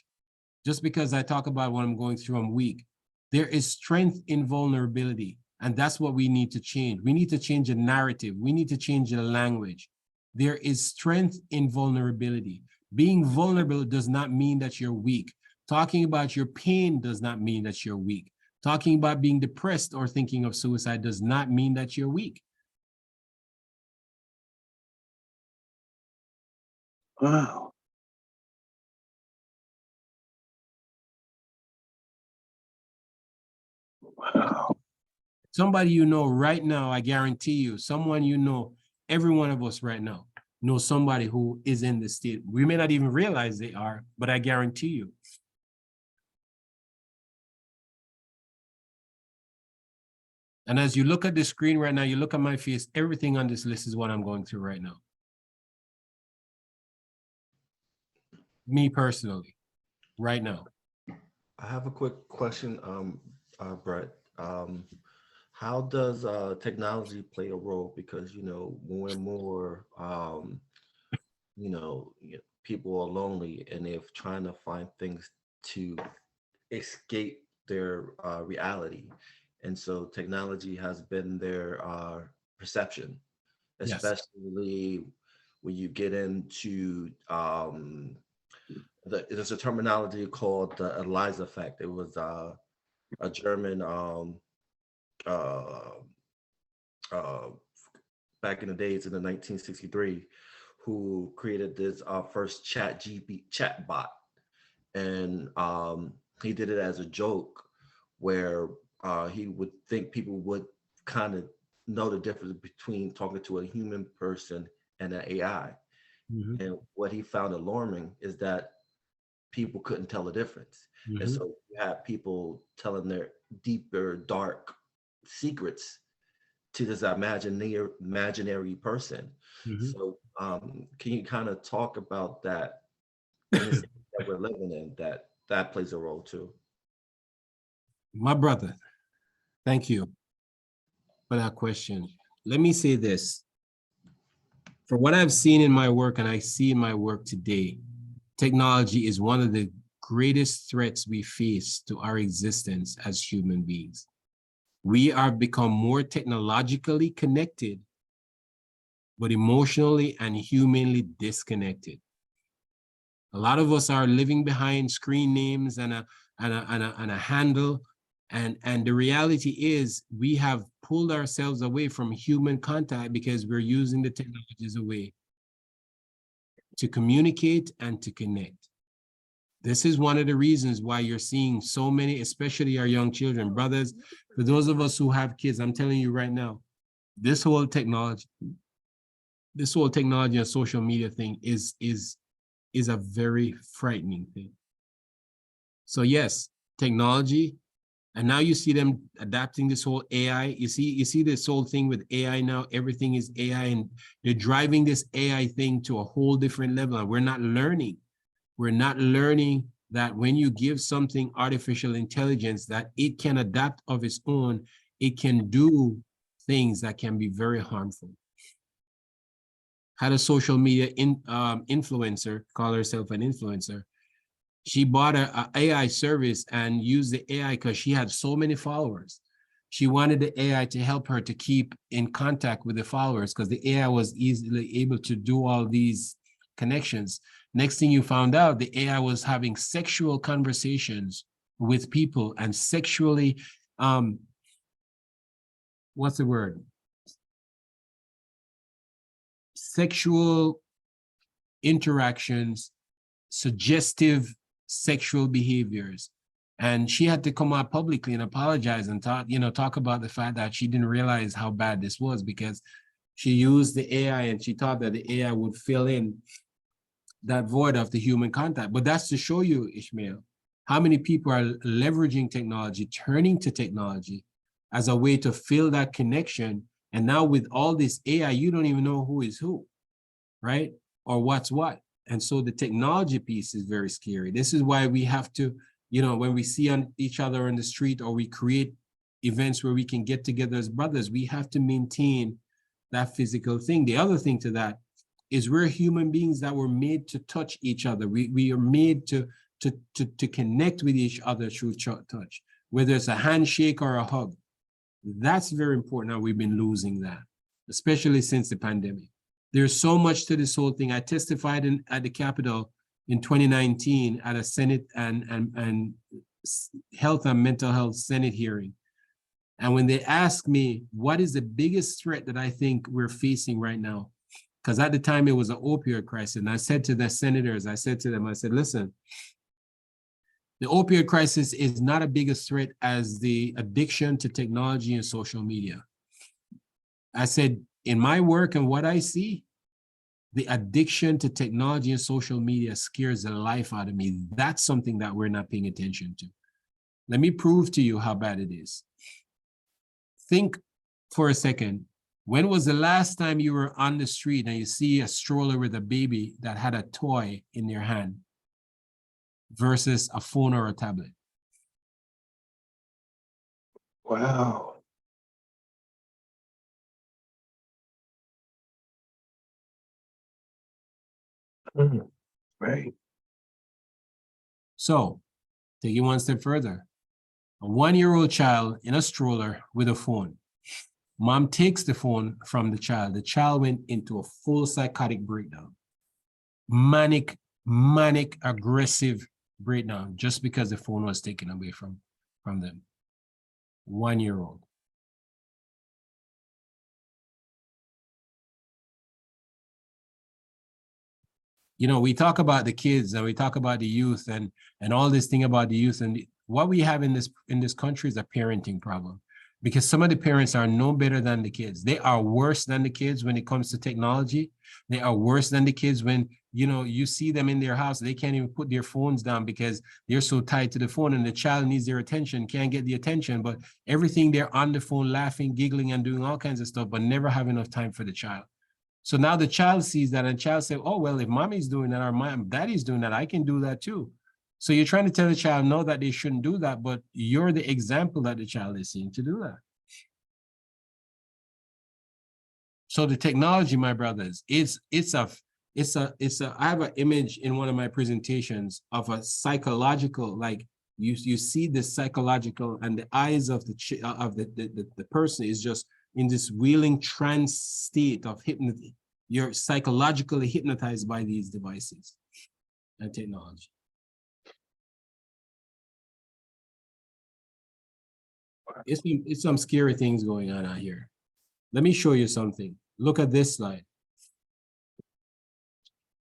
Just because I talk about what I'm going through, I'm weak. There is strength in vulnerability, and that's what we need to change. We need to change the narrative. We need to change the language. There is strength in vulnerability. Being vulnerable does not mean that you're weak. Talking about your pain does not mean that you're weak. Talking about being depressed or thinking of suicide does not mean that you're weak. Wow. Wow. Somebody you know right now, I guarantee you, someone you know, every one of us right now, know somebody who is in this state. We may not even realize they are, but I guarantee you. And as you look at the screen right now, you look at my face, everything on this list is what I'm going through right now. Me personally, right now. I have a quick question, Brett. How does technology play a role? Because, you know, more and more, people are lonely and they're trying to find things to escape their reality. And so technology has been their perception, especially when you get into there's a terminology called the Eliza effect. It was a German back in the days in the 1963 who created this first chat bot, and he did it as a joke where he would think people would kind of know the difference between talking to a human person and an AI. Mm-hmm. And what he found alarming is that people couldn't tell the difference. Mm-hmm. And so you have people telling their deeper, dark secrets to this imaginary person. Mm-hmm. So can you kind of talk about that that we're living in, that plays a role too? My brother, thank you for that question. Let me say this. For what I've seen in my work and I see in my work today, technology is one of the greatest threats we face to our existence as human beings. We are become more technologically connected, but emotionally and humanly disconnected. A lot of us are living behind screen names and a handle. And the reality is we have pulled ourselves away from human contact because we're using the technologies away to communicate and to connect. This is one of the reasons why you're seeing so many, especially our young children, brothers, for those of us who have kids, I'm telling you right now, this whole technology and social media thing is a very frightening thing. So yes, technology, and now you see them adapting this whole AI. You see this whole thing with AI now, everything is AI, and they're driving this AI thing to a whole different level, and we're not learning. We're not learning that when you give something artificial intelligence, that it can adapt of its own, it can do things that can be very harmful. Had a social media influencer, call herself an influencer. She bought a AI service and used the AI because she had so many followers. She wanted the AI to help her to keep in contact with the followers because the AI was easily able to do all these connections. Next thing you found out, the AI was having sexual conversations with people and sexually, what's the word? Sexual interactions, suggestive sexual behaviors. And she had to come out publicly and apologize and talk about the fact that she didn't realize how bad this was because she used the AI and she thought that the AI would fill in that void of the human contact. But that's to show you, Ishmael, how many people are leveraging technology, turning to technology as a way to fill that connection. And now with all this AI, you don't even know who is who, right? Or what's what. And so the technology piece is very scary. This is why we have to, when we see each other on the street or we create events where we can get together as brothers, we have to maintain that physical thing. The other thing to that is we're human beings that were made to touch each other. We are made to connect with each other through touch, whether it's a handshake or a hug. That's very important. Now we've been losing that, especially since the pandemic. There's so much to this whole thing. I testified at the Capitol in 2019 at a Senate and Health and Mental Health Senate hearing. And when they asked me, what is the biggest threat that I think we're facing right now? Because at the time it was an opioid crisis. And I said to the senators, I said, listen, the opioid crisis is not a biggest threat as the addiction to technology and social media. I said, in my work and what I see, the addiction to technology and social media scares the life out of me. That's something that we're not paying attention to. Let me prove to you how bad it is. Think for a second. When was the last time you were on the street and you see a stroller with a baby that had a toy in their hand versus a phone or a tablet? Wow. Right. So, take it one step further. A 1-year-old child in a stroller with a phone. Mom takes the phone from the child. The child went into a full psychotic breakdown. Manic, aggressive breakdown just because the phone was taken away from them. 1-year-old. We talk about the kids and we talk about the youth and all this thing about the youth, and what we have in this country is a parenting problem, because some of the parents are no better than the kids. They are worse than the kids when it comes to technology. They are worse than the kids when you see them in their house. They can't even put their phones down because they're so tied to the phone, and the child needs their attention, can't get the attention, but everything they're on the phone laughing, giggling, and doing all kinds of stuff, but never have enough time for the child. So now the child sees that and the child says, oh, well, if mommy's doing that or daddy's doing that, I can do that too. So you're trying to tell the child, no, that they shouldn't do that, but you're the example that the child is seeing to do that. So the technology, my brothers, it's I have an image in one of my presentations of a psychological, like you see the psychological, and the eyes of the person is just in this wheeling trance state of hypnotism. You're psychologically hypnotized by these devices and technology. It's some scary things going on out here. Let me show you something. Look at this slide.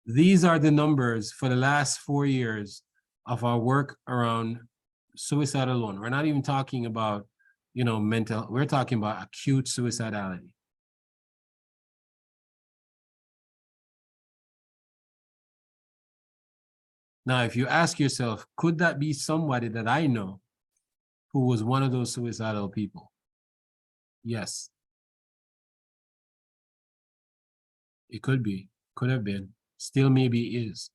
These are the numbers for the last 4 years of our work around suicide alone. We're not even talking about, mental, we're talking about acute suicidality. Now, if you ask yourself, could that be somebody that I know who was one of those suicidal people? Yes. It could be, could have been, still maybe is.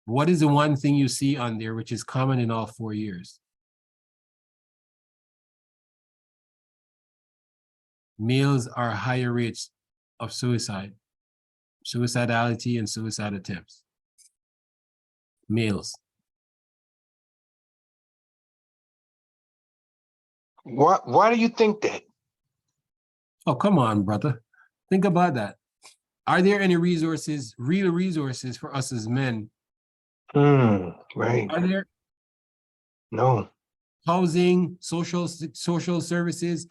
What is the one thing you see on there which is common in all 4 years? Males are higher rates of suicide, suicidality, and suicide attempts. Males. Why do you think that? Oh, come on, brother. Think about that. Are there any resources, real resources for us as men? Right. Are there? No. Housing, social services,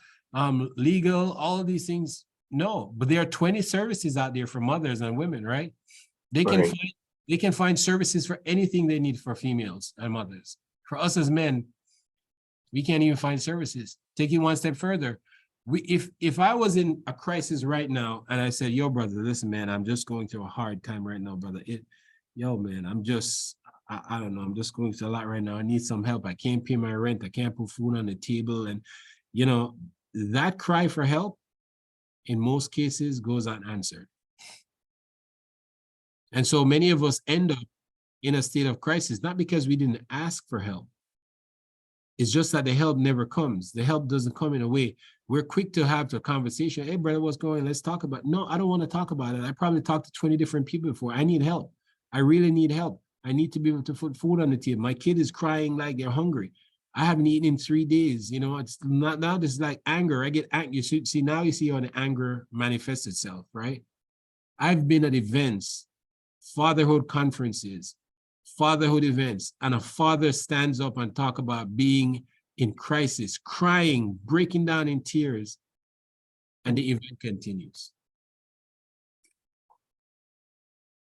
legal, all of these things? No, but there are 20 services out there for mothers and women, right? They can find services for anything they need for females and mothers. For us as men, we can't even find services. Take it one step further. If I was in a crisis right now and I said, yo, brother, listen, man, I'm just going through a hard time right now, brother. Yo, man, I don't know, I'm just going through a lot right now. I need some help. I can't pay my rent. I can't put food on the table. And, that cry for help, in most cases, goes unanswered. And so many of us end up in a state of crisis, not because we didn't ask for help. It's just that the help never comes. The help doesn't come in a way. We're quick to have the conversation. Hey, brother, what's going on? Let's talk about it. No, I don't want to talk about it. I probably talked to 20 different people before. I need help. I really need help. I need to be able to put food on the table. My kid is crying like they're hungry. I haven't eaten in 3 days. It's not now. This is like anger. I get angry. See, now you see how the anger manifests itself, right? I've been at events, fatherhood conferences, fatherhood events, and a father stands up and talk about being in crisis, crying, breaking down in tears, and the event continues.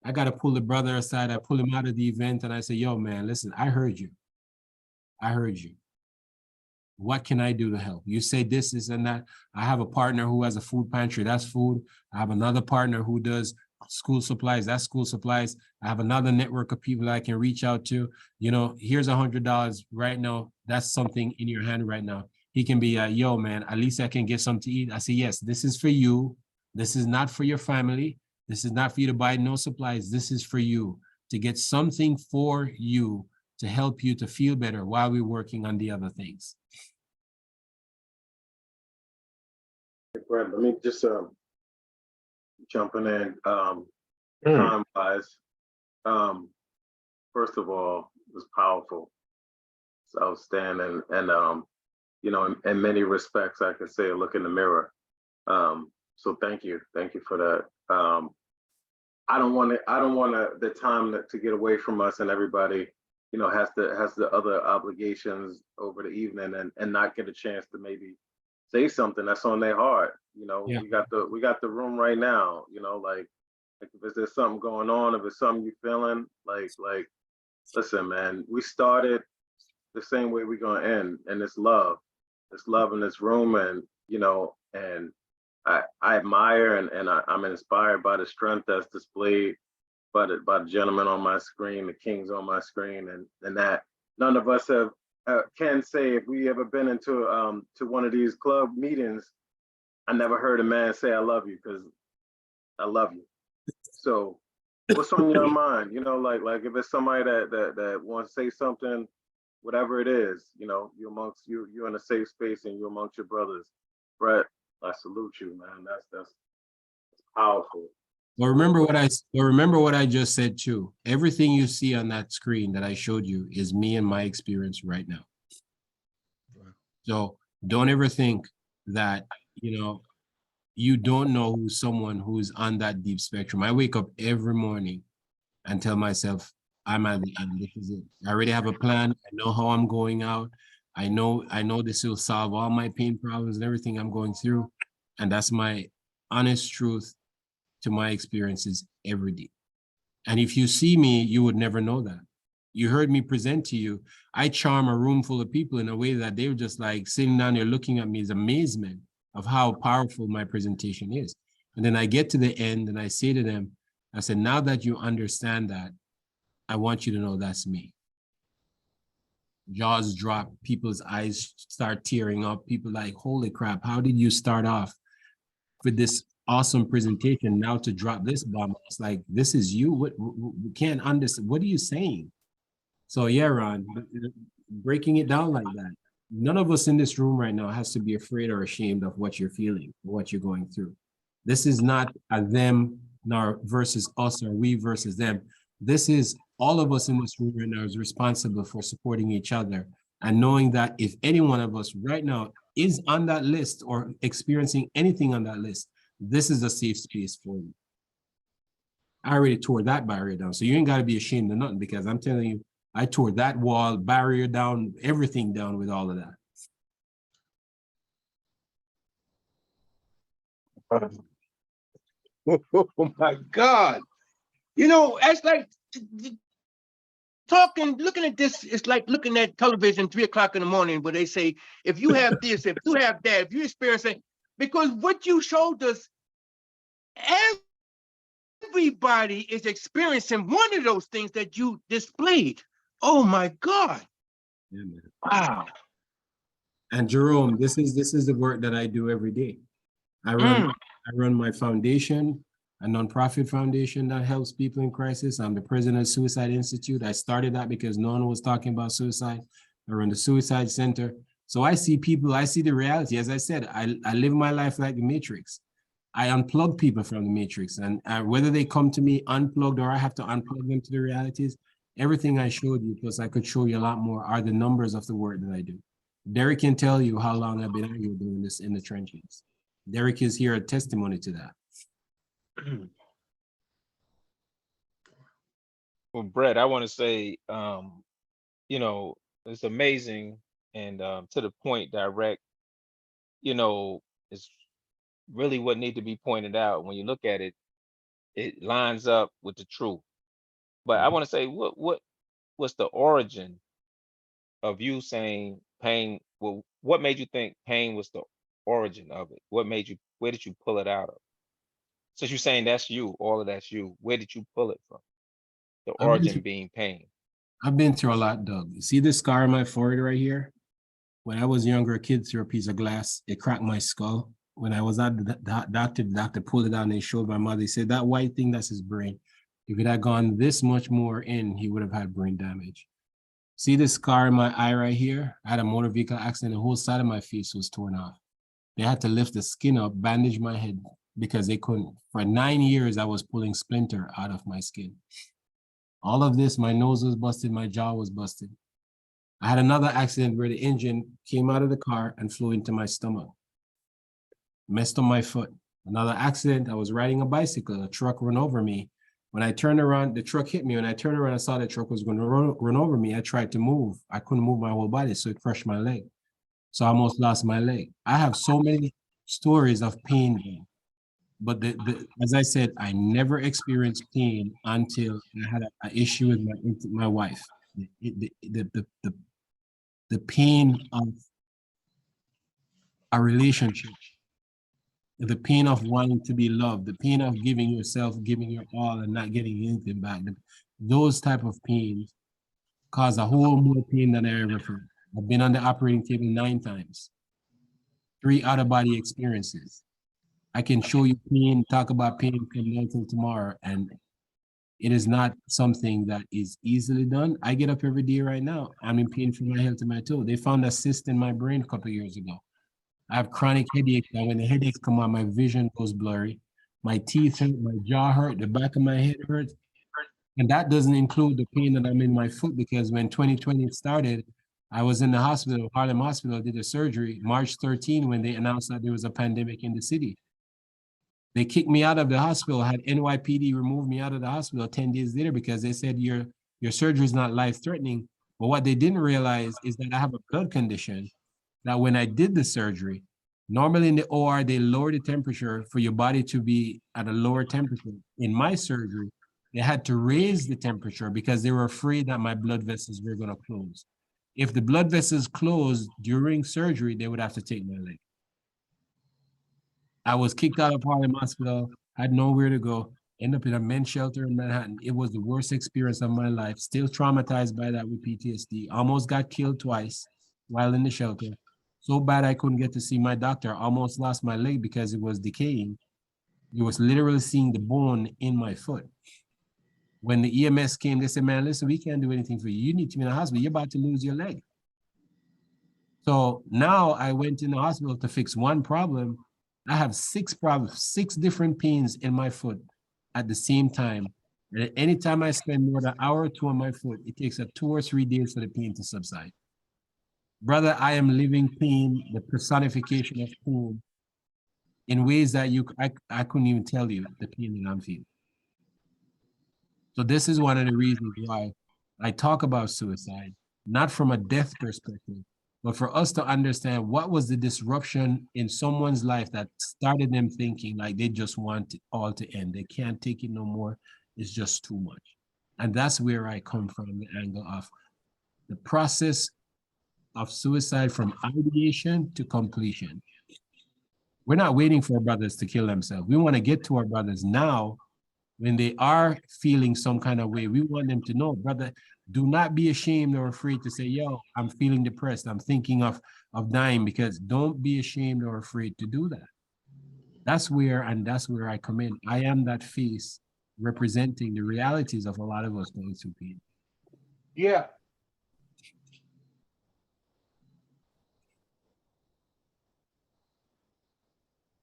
I got to pull the brother aside. I pull him out of the event and I say, yo, man, listen, I heard you. I heard you. What can I do to help? You say this and that. I have a partner who has a food pantry. That's food. I have another partner who does school supplies. That's school supplies. I have another network of people that I can reach out to. Here's $100 right now. That's something in your hand right now. He can be, yo, man, at least I can get something to eat. I say, yes, this is for you. This is not for your family. This is not for you to buy no supplies. This is for you to get something for you to help you to feel better while we're working on the other things. Brett, let me just jumping in time-wise. First of all, it was powerful. It's outstanding, and in many respects, I could say, look in the mirror. So thank you for that. I don't want the time to get away from us, and everybody, has the other obligations over the evening, and not get a chance to maybe say something that's on their heart. Yeah. We got the room right now. Like if there's something going on, if it's something you're feeling, like listen, man, we started the same way we're gonna end, and it's love. It's love in this room, and and I admire and I'm inspired by the strength that's displayed by the gentleman on my screen, the kings on my screen, and that none of us can say, if we ever been into to one of these club meetings, I never heard a man say I love you, because I love you. So what's on your mind? Like if it's somebody that wants to say something, whatever it is, you're in a safe space and you're amongst your brothers. Brett, I salute you, man. That's powerful. Well, remember what I just said too. Everything you see on that screen that I showed you is me and my experience right now. So don't ever think that, you don't know who's someone who's on that deep spectrum. I wake up every morning and tell myself, I'm at the end. This is it. I already have a plan. I know how I'm going out. I know this will solve all my pain problems and everything I'm going through. And that's my honest truth to my experiences every day. And if you see me, you would never know that. You heard me present to you. I charm a room full of people in a way that they were just like sitting down there looking at me as amazement of how powerful my presentation is. And then I get to the end and I say to them, I said, now that you understand that, I want you to know that's me. Jaws drop, people's eyes start tearing up. People like, holy crap, how did you start off with this awesome presentation now to drop this bomb? It's like, this is you? What, we can't understand. What are you saying? So yeah, Ron, breaking it down like that. None of us in this room right now has to be afraid or ashamed of what you're feeling, or what you're going through. This is not a them nor versus us or we versus them. This is all of us in this room right now is responsible for supporting each other and knowing that if any one of us right now is on that list or experiencing anything on that list, this is a safe space for you. I already tore that barrier down. So you ain't got to be ashamed of nothing, because I'm telling you, I tore that wall, barrier down, everything down with all of that. Oh my God. It's like looking at this, it's like looking at television 3 o'clock in the morning where they say, if you have this, if you have that, if you experience it, because what you showed us, everybody is experiencing one of those things that you displayed. Oh my God. Yeah, man. Wow. And Jerome, this is the work that I do every day. I run my foundation, a nonprofit foundation that helps people in crisis. I'm the president of Suicide Institute. I started that because no one was talking about suicide. I run the Suicide Center. So I see people, I see the reality. As I said, I live my life like the Matrix. I unplug people from the Matrix, and whether they come to me unplugged or I have to unplug them to the realities, everything I showed you, plus I could show you a lot more, are the numbers of the work that I do. Derek can tell you how long I've been out here doing this in the trenches. Derek is here a testimony to that. Well, Brett, I want to say, it's amazing and to the point, direct, it's really what need to be pointed out. When you look at it, it lines up with the truth. But I want to say, what's the origin of you saying pain? Well, what made you think pain was the origin of it? Where did you pull it out of? Since you're saying that's you, all of that's you, where did you pull it from? The origin being pain. I've been through a lot, Doug. You see this scar on my forehead right here? When I was younger, a kid threw a piece of glass. It cracked my skull. When I was at the doctor pulled it out and they showed my mother. He said, that white thing, that's his brain. If it had gone this much more in, he would have had brain damage. See this scar in my eye right here? I had a motor vehicle accident. The whole side of my face was torn off. They had to lift the skin up, bandage my head, because they couldn't. For 9 years, I was pulling splinter out of my skin. All of this, my nose was busted, my jaw was busted. I had another accident where the engine came out of the car and flew into my stomach. Messed up my foot. Another accident, I was riding a bicycle, a truck ran over me. When I turned around, the truck hit me. When I turned around, I saw the truck was going to run over me. I tried to move. I couldn't move my whole body, so it crushed my leg. So I almost lost my leg. I have so many stories of pain. But as I said, I never experienced pain until I had an issue with my wife. The pain of a relationship, the pain of wanting to be loved, the pain of giving yourself, giving your all and not getting anything back. Those type of pains cause a whole more pain than I ever felt. I've been on the operating table 9 times, 3 out-of-body experiences. I can show you pain, talk about pain from now till tomorrow, and it is not something that is easily done. I get up every day right now. I'm in pain from my head to my toe. They found a cyst in my brain a couple of years ago. I have chronic headaches, and when the headaches come on, my vision goes blurry. my teeth hurt, my jaw hurt, the back of my head hurts. And that doesn't include the pain that I'm in my foot, because when 2020 started, I was in the hospital, Harlem Hospital, did a surgery March 13 when they announced that there was a pandemic in the city. They kicked me out of the hospital, had NYPD remove me out of the hospital 10 days later because they said your surgery is not life-threatening. But what they didn't realize is that I have a blood condition that when I did the surgery, normally in the OR, they lower the temperature for your body to be at a lower temperature. In my surgery, they had to raise the temperature because they were afraid that my blood vessels were going to close. If the blood vessels closed during surgery, they would have to take my leg. I was kicked out of Harlem Hospital, had nowhere to go, ended up in a men's shelter in Manhattan. It was the worst experience of my life, still traumatized by that with PTSD. Almost got killed twice while in the shelter. So bad I couldn't get to see my doctor. Almost lost my leg because it was decaying. You was literally seeing the bone in my foot. When the EMS came, they said, man, listen, we can't do anything for you. You need to be in the hospital. You're about to lose your leg. So now I went in the hospital to fix one problem. I have 6 problems, 6 different pains in my foot at the same time. And anytime I spend more than an hour or 2 on my foot, it takes 2 or 3 days for the pain to subside. Brother, I am living pain, the personification of pain, in ways that I couldn't even tell you the pain that I'm feeling. So this is one of the reasons why I talk about suicide, not from a death perspective, but for us to understand what was the disruption in someone's life that started them thinking like they just want it all to end. They can't take it no more. It's just too much. And that's where I come from, the angle of the process of suicide from ideation to completion. We're not waiting for our brothers to kill themselves. We want to get to our brothers now. When they are feeling some kind of way, we want them to know, brother, do not be ashamed or afraid to say, yo, I'm feeling depressed. I'm thinking of dying, because don't be ashamed or afraid to do that. That's where I come in. I am that face representing the realities of a lot of us going through pain. Yeah.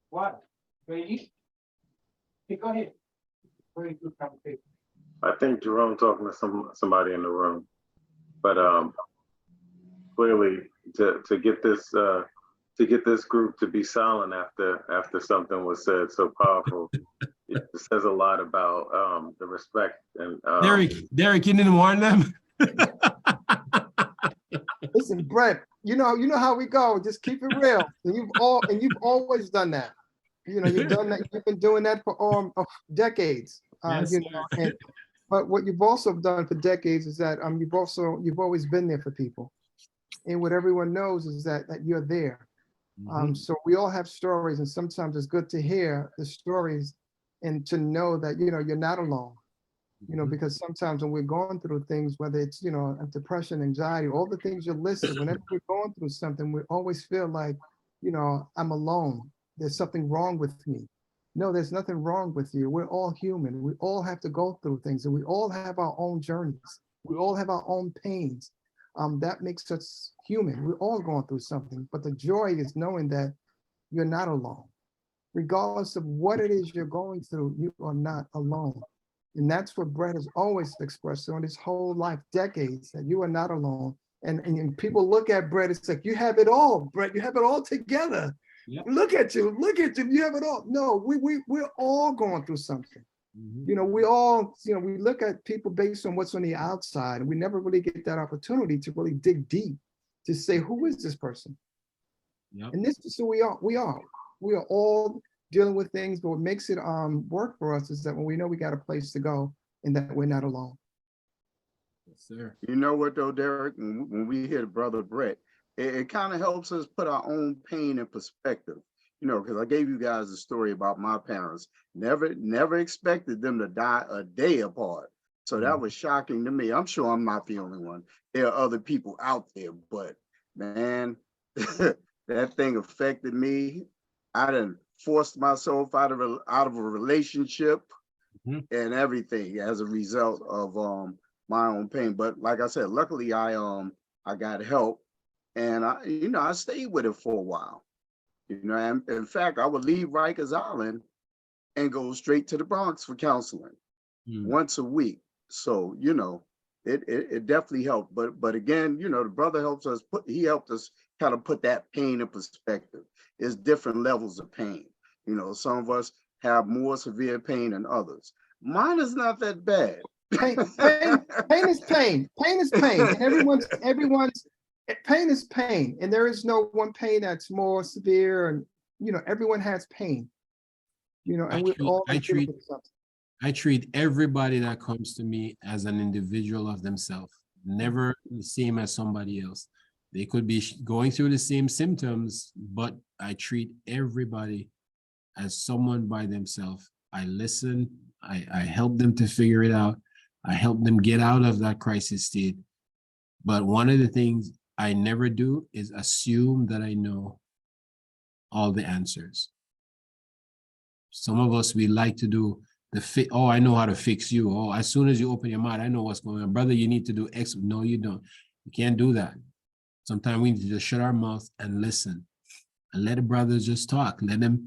What? Ready? Go ahead. I think Jerome talking to somebody in the room, but clearly to get this group to be silent after something was said so powerful, it says a lot about the respect and Derek, you didn't warn them. Listen, Brett, you know how we go. Just keep it real. And you've always done that. You know, you've done that. You've been doing that for decades. Yes, you know, but what you've also done for decades is that you've always been there for people. And what everyone knows is that you're there. So we all have stories, and sometimes it's good to hear the stories and to know that, you know, you're not alone. You know, because sometimes when we're going through things, whether it's, you know, depression, anxiety, all the things you listed, whenever we're going through something, we always feel like, you know, I'm alone. There's something wrong with me. No, there's nothing wrong with you. We're all human. We all have to go through things, and we all have our own journeys. We all have our own pains. That makes us human. We're all going through something, but the joy is knowing that you're not alone. Regardless of what it is you're going through, you are not alone. And that's what Brett has always expressed on his whole life, decades, that you are not alone. And people look at Brett, it's like, you have it all, Brett, you have it all together. Yep. Look at you, you have it all. No, we're all going through something. You know, we all, you know, we look at people based on what's on the outside, and we never really get that opportunity to really dig deep to say, who is this person? Yep. And this is who we are. We are all dealing with things, but what makes it work for us is that when we know we got a place to go and that we're not alone. Yes, sir. You know what though, Derek, when we hear Brother Brett, it kind of helps us put our own pain in perspective. You know, because I gave you guys a story about my parents. Never expected them to die a day apart. So that was shocking to me. I'm sure I'm not the only one. There are other people out there, but man, that thing affected me. I done forced myself out of a relationship and everything as a result of my own pain. But like I said, luckily I got help, and I stayed with it for a while. You know, and in fact, I would leave Rikers Island and goes straight to the Bronx for counseling once a week. So, you know, it definitely helped. But again, you know, the brother helped us kind of put that pain in perspective. It's different levels of pain. You know, some of us have more severe pain than others. Mine is not that bad. Pain is pain. Pain is pain. And everyone's pain is pain. And there is no one pain that's more severe. And, you know, everyone has pain. You know, and I treat everybody that comes to me as an individual of themselves, never the same as somebody else. They could be going through the same symptoms, but I treat everybody as someone by themselves. I listen, I help them to figure it out. I help them get out of that crisis state. But one of the things I never do is assume that I know all the answers. Some of us, we like to do oh, I know how to fix you. Oh, as soon as you open your mouth, I know what's going on. Brother, you need to do X. No, you don't. You can't do that. Sometimes we need to just shut our mouth and listen and let the brothers just talk. Let them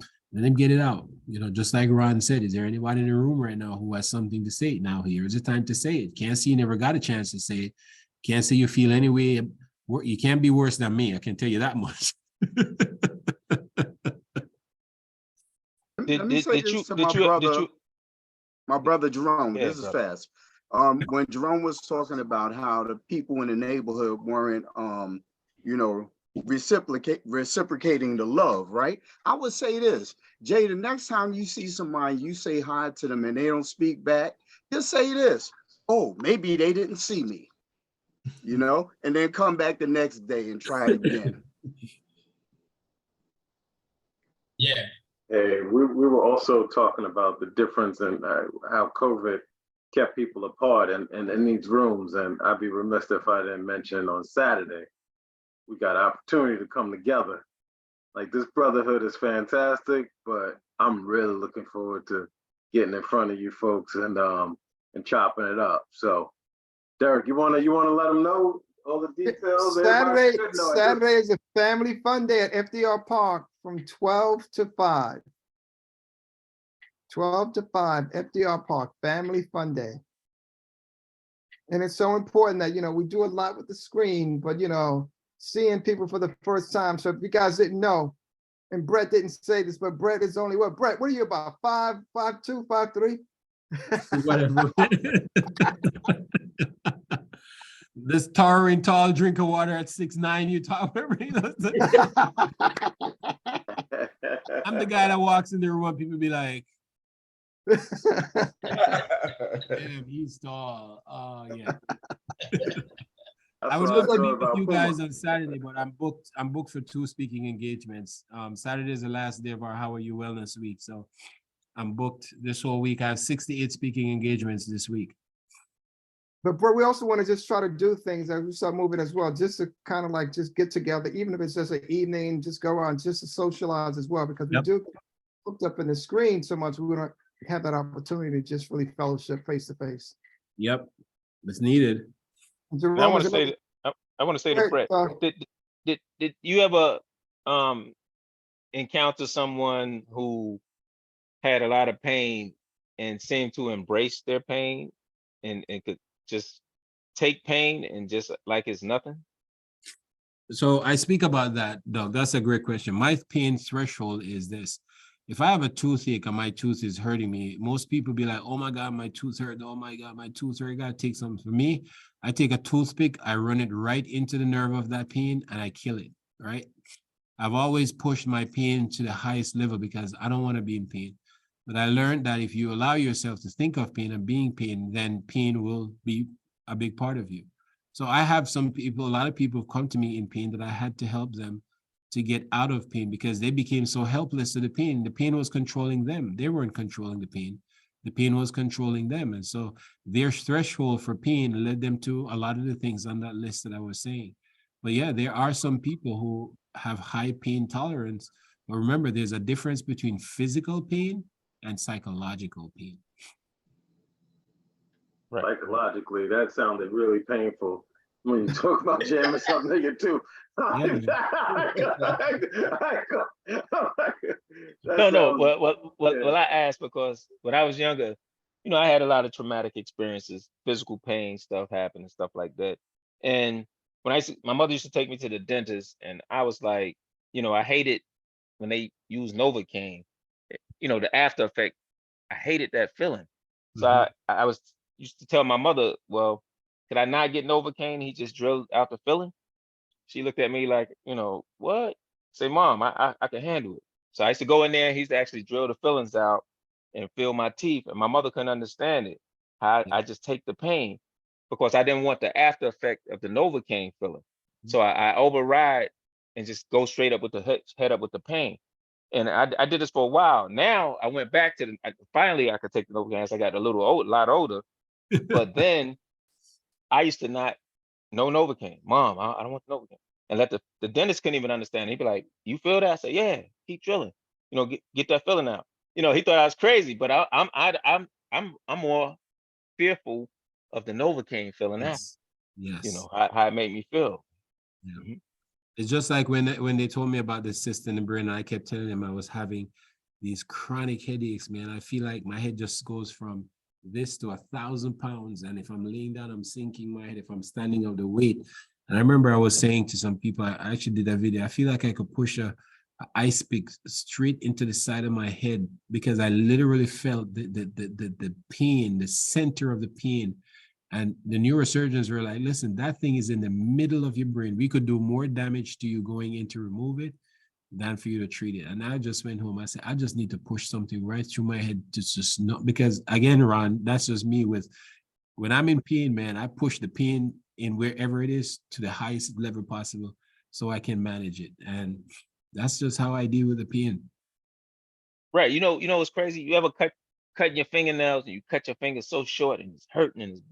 get it out. You know, just like Ron said, is there anybody in the room right now who has something to say? Now, here's the time to say it. Can't say you never got a chance to say it. Can't say you feel any way. You can't be worse than me. I can tell you that much. Let me say this to my brother Jerome. Yeah, this is fast. When Jerome was talking about how the people in the neighborhood weren't, you know, reciprocating the love, right? I would say this, Jay, the next time you see somebody, you say hi to them and they don't speak back, just say this, oh, maybe they didn't see me, you know, and then come back the next day and try it again. Yeah. Hey, we were also talking about the difference in how COVID kept people apart and in these rooms. And I'd be remiss if I didn't mention on Saturday, we got an opportunity to come together. Like, this brotherhood is fantastic, but I'm really looking forward to getting in front of you folks and chopping it up. So, Derek, you wanna let them know all the details? Saturday is a family fun day at FDR Park from 12 to 5. 12 to 5, FDR Park, family fun day. And it's so important that, you know, we do a lot with the screen, but, you know, seeing people for the first time. So if you guys didn't know, and Brett didn't say this, but Brett is only what? Brett, what are you about? 5'2", 5'3"? Whatever. This towering tall drink of water at 6'9", you talk about. I'm the guy that walks in the room and people be like, damn, he's tall. Oh yeah. I would love to meet with you guys on Saturday, but I'm booked for 2 speaking engagements. Saturday is the last day of our How Are You Wellness Week. So I'm booked this whole week. I have 68 speaking engagements this week. But we also want to just try to do things as we start moving as well, just to kind of like just get together, even if it's just an evening, just go on, just to socialize as well, because we do hooked up in the screen so much, we don't have that opportunity to just really fellowship face to face. Yep, it's needed. I want to say to Brett, did you ever encounter someone who had a lot of pain and seemed to embrace their pain and could just take pain and just like it's nothing? So I speak about that, Doug. That's a great question. My pain threshold is this. If I have a toothache and my tooth is hurting me, most people be like, oh my God, my tooth hurt. Oh my God, my tooth hurt. I gotta take something. For me, I take a toothpick, I run it right into the nerve of that pain and I kill it, right? I've always pushed my pain to the highest level because I don't want to be in pain. But I learned that if you allow yourself to think of pain and being pain, then pain will be a big part of you. So I have some people, a lot of people come to me in pain that I had to help them to get out of pain because they became so helpless to the pain. The pain was controlling them. They weren't controlling the pain. The pain was controlling them. And so their threshold for pain led them to a lot of the things on that list that I was saying. But yeah, there are some people who have high pain tolerance. But remember, there's a difference between physical pain and psychological pain. Right. Psychologically, that sounded really painful. When you talk about jamming some nigga too. No. Well, I asked because when I was younger, I had a lot of traumatic experiences, physical pain, stuff happened and stuff like that. And when my mother used to take me to the dentist, and I was like, I hated when they use Novocaine, the after effect. I hated that feeling. So I was used to tell my mother, well, could I not get Novocaine? He just drilled out the filling. She looked at me like, what? Say, Mom, I can handle it. So I used to go in there. He used to actually drill the fillings out and fill my teeth. And my mother couldn't understand it. I just take the pain because I didn't want the after effect of the Novocaine filling. So I override and just go straight up with the head up with the pain. And I did this for a while. Now I went back to finally I could take the Novocaine as I got a lot older. But then I used to not know Novocaine. Mom, I don't want the Novocaine. And let the dentist couldn't even understand. He'd be like, you feel that? I said, yeah, keep drilling. Get that filling out. He thought I was crazy, but I'm more fearful of the Novocaine filling out. Yes. How it made me feel. Yeah. It's just like when they told me about the cyst in the brain, and I kept telling them I was having these chronic headaches, man. I feel like my head just goes from this to 1,000 pounds. And if I'm laying down, I'm sinking my head. If I'm standing up, the weight. And I remember I was saying to some people, I actually did a video. I feel like I could push a ice pick straight into the side of my head because I literally felt the pain, the center of the pain. And the neurosurgeons were like, listen, that thing is in the middle of your brain. We could do more damage to you going in to remove it than for you to treat it. And I just went home. I said, I just need to push something right through my head to just not, because again, Ron, that's just me when I'm in pain, man, I push the pain in wherever it is to the highest level possible so I can manage it. And that's just how I deal with the pain. Right. What's crazy? You ever cutting your fingernails and you cut your fingers so short and it's hurting and it's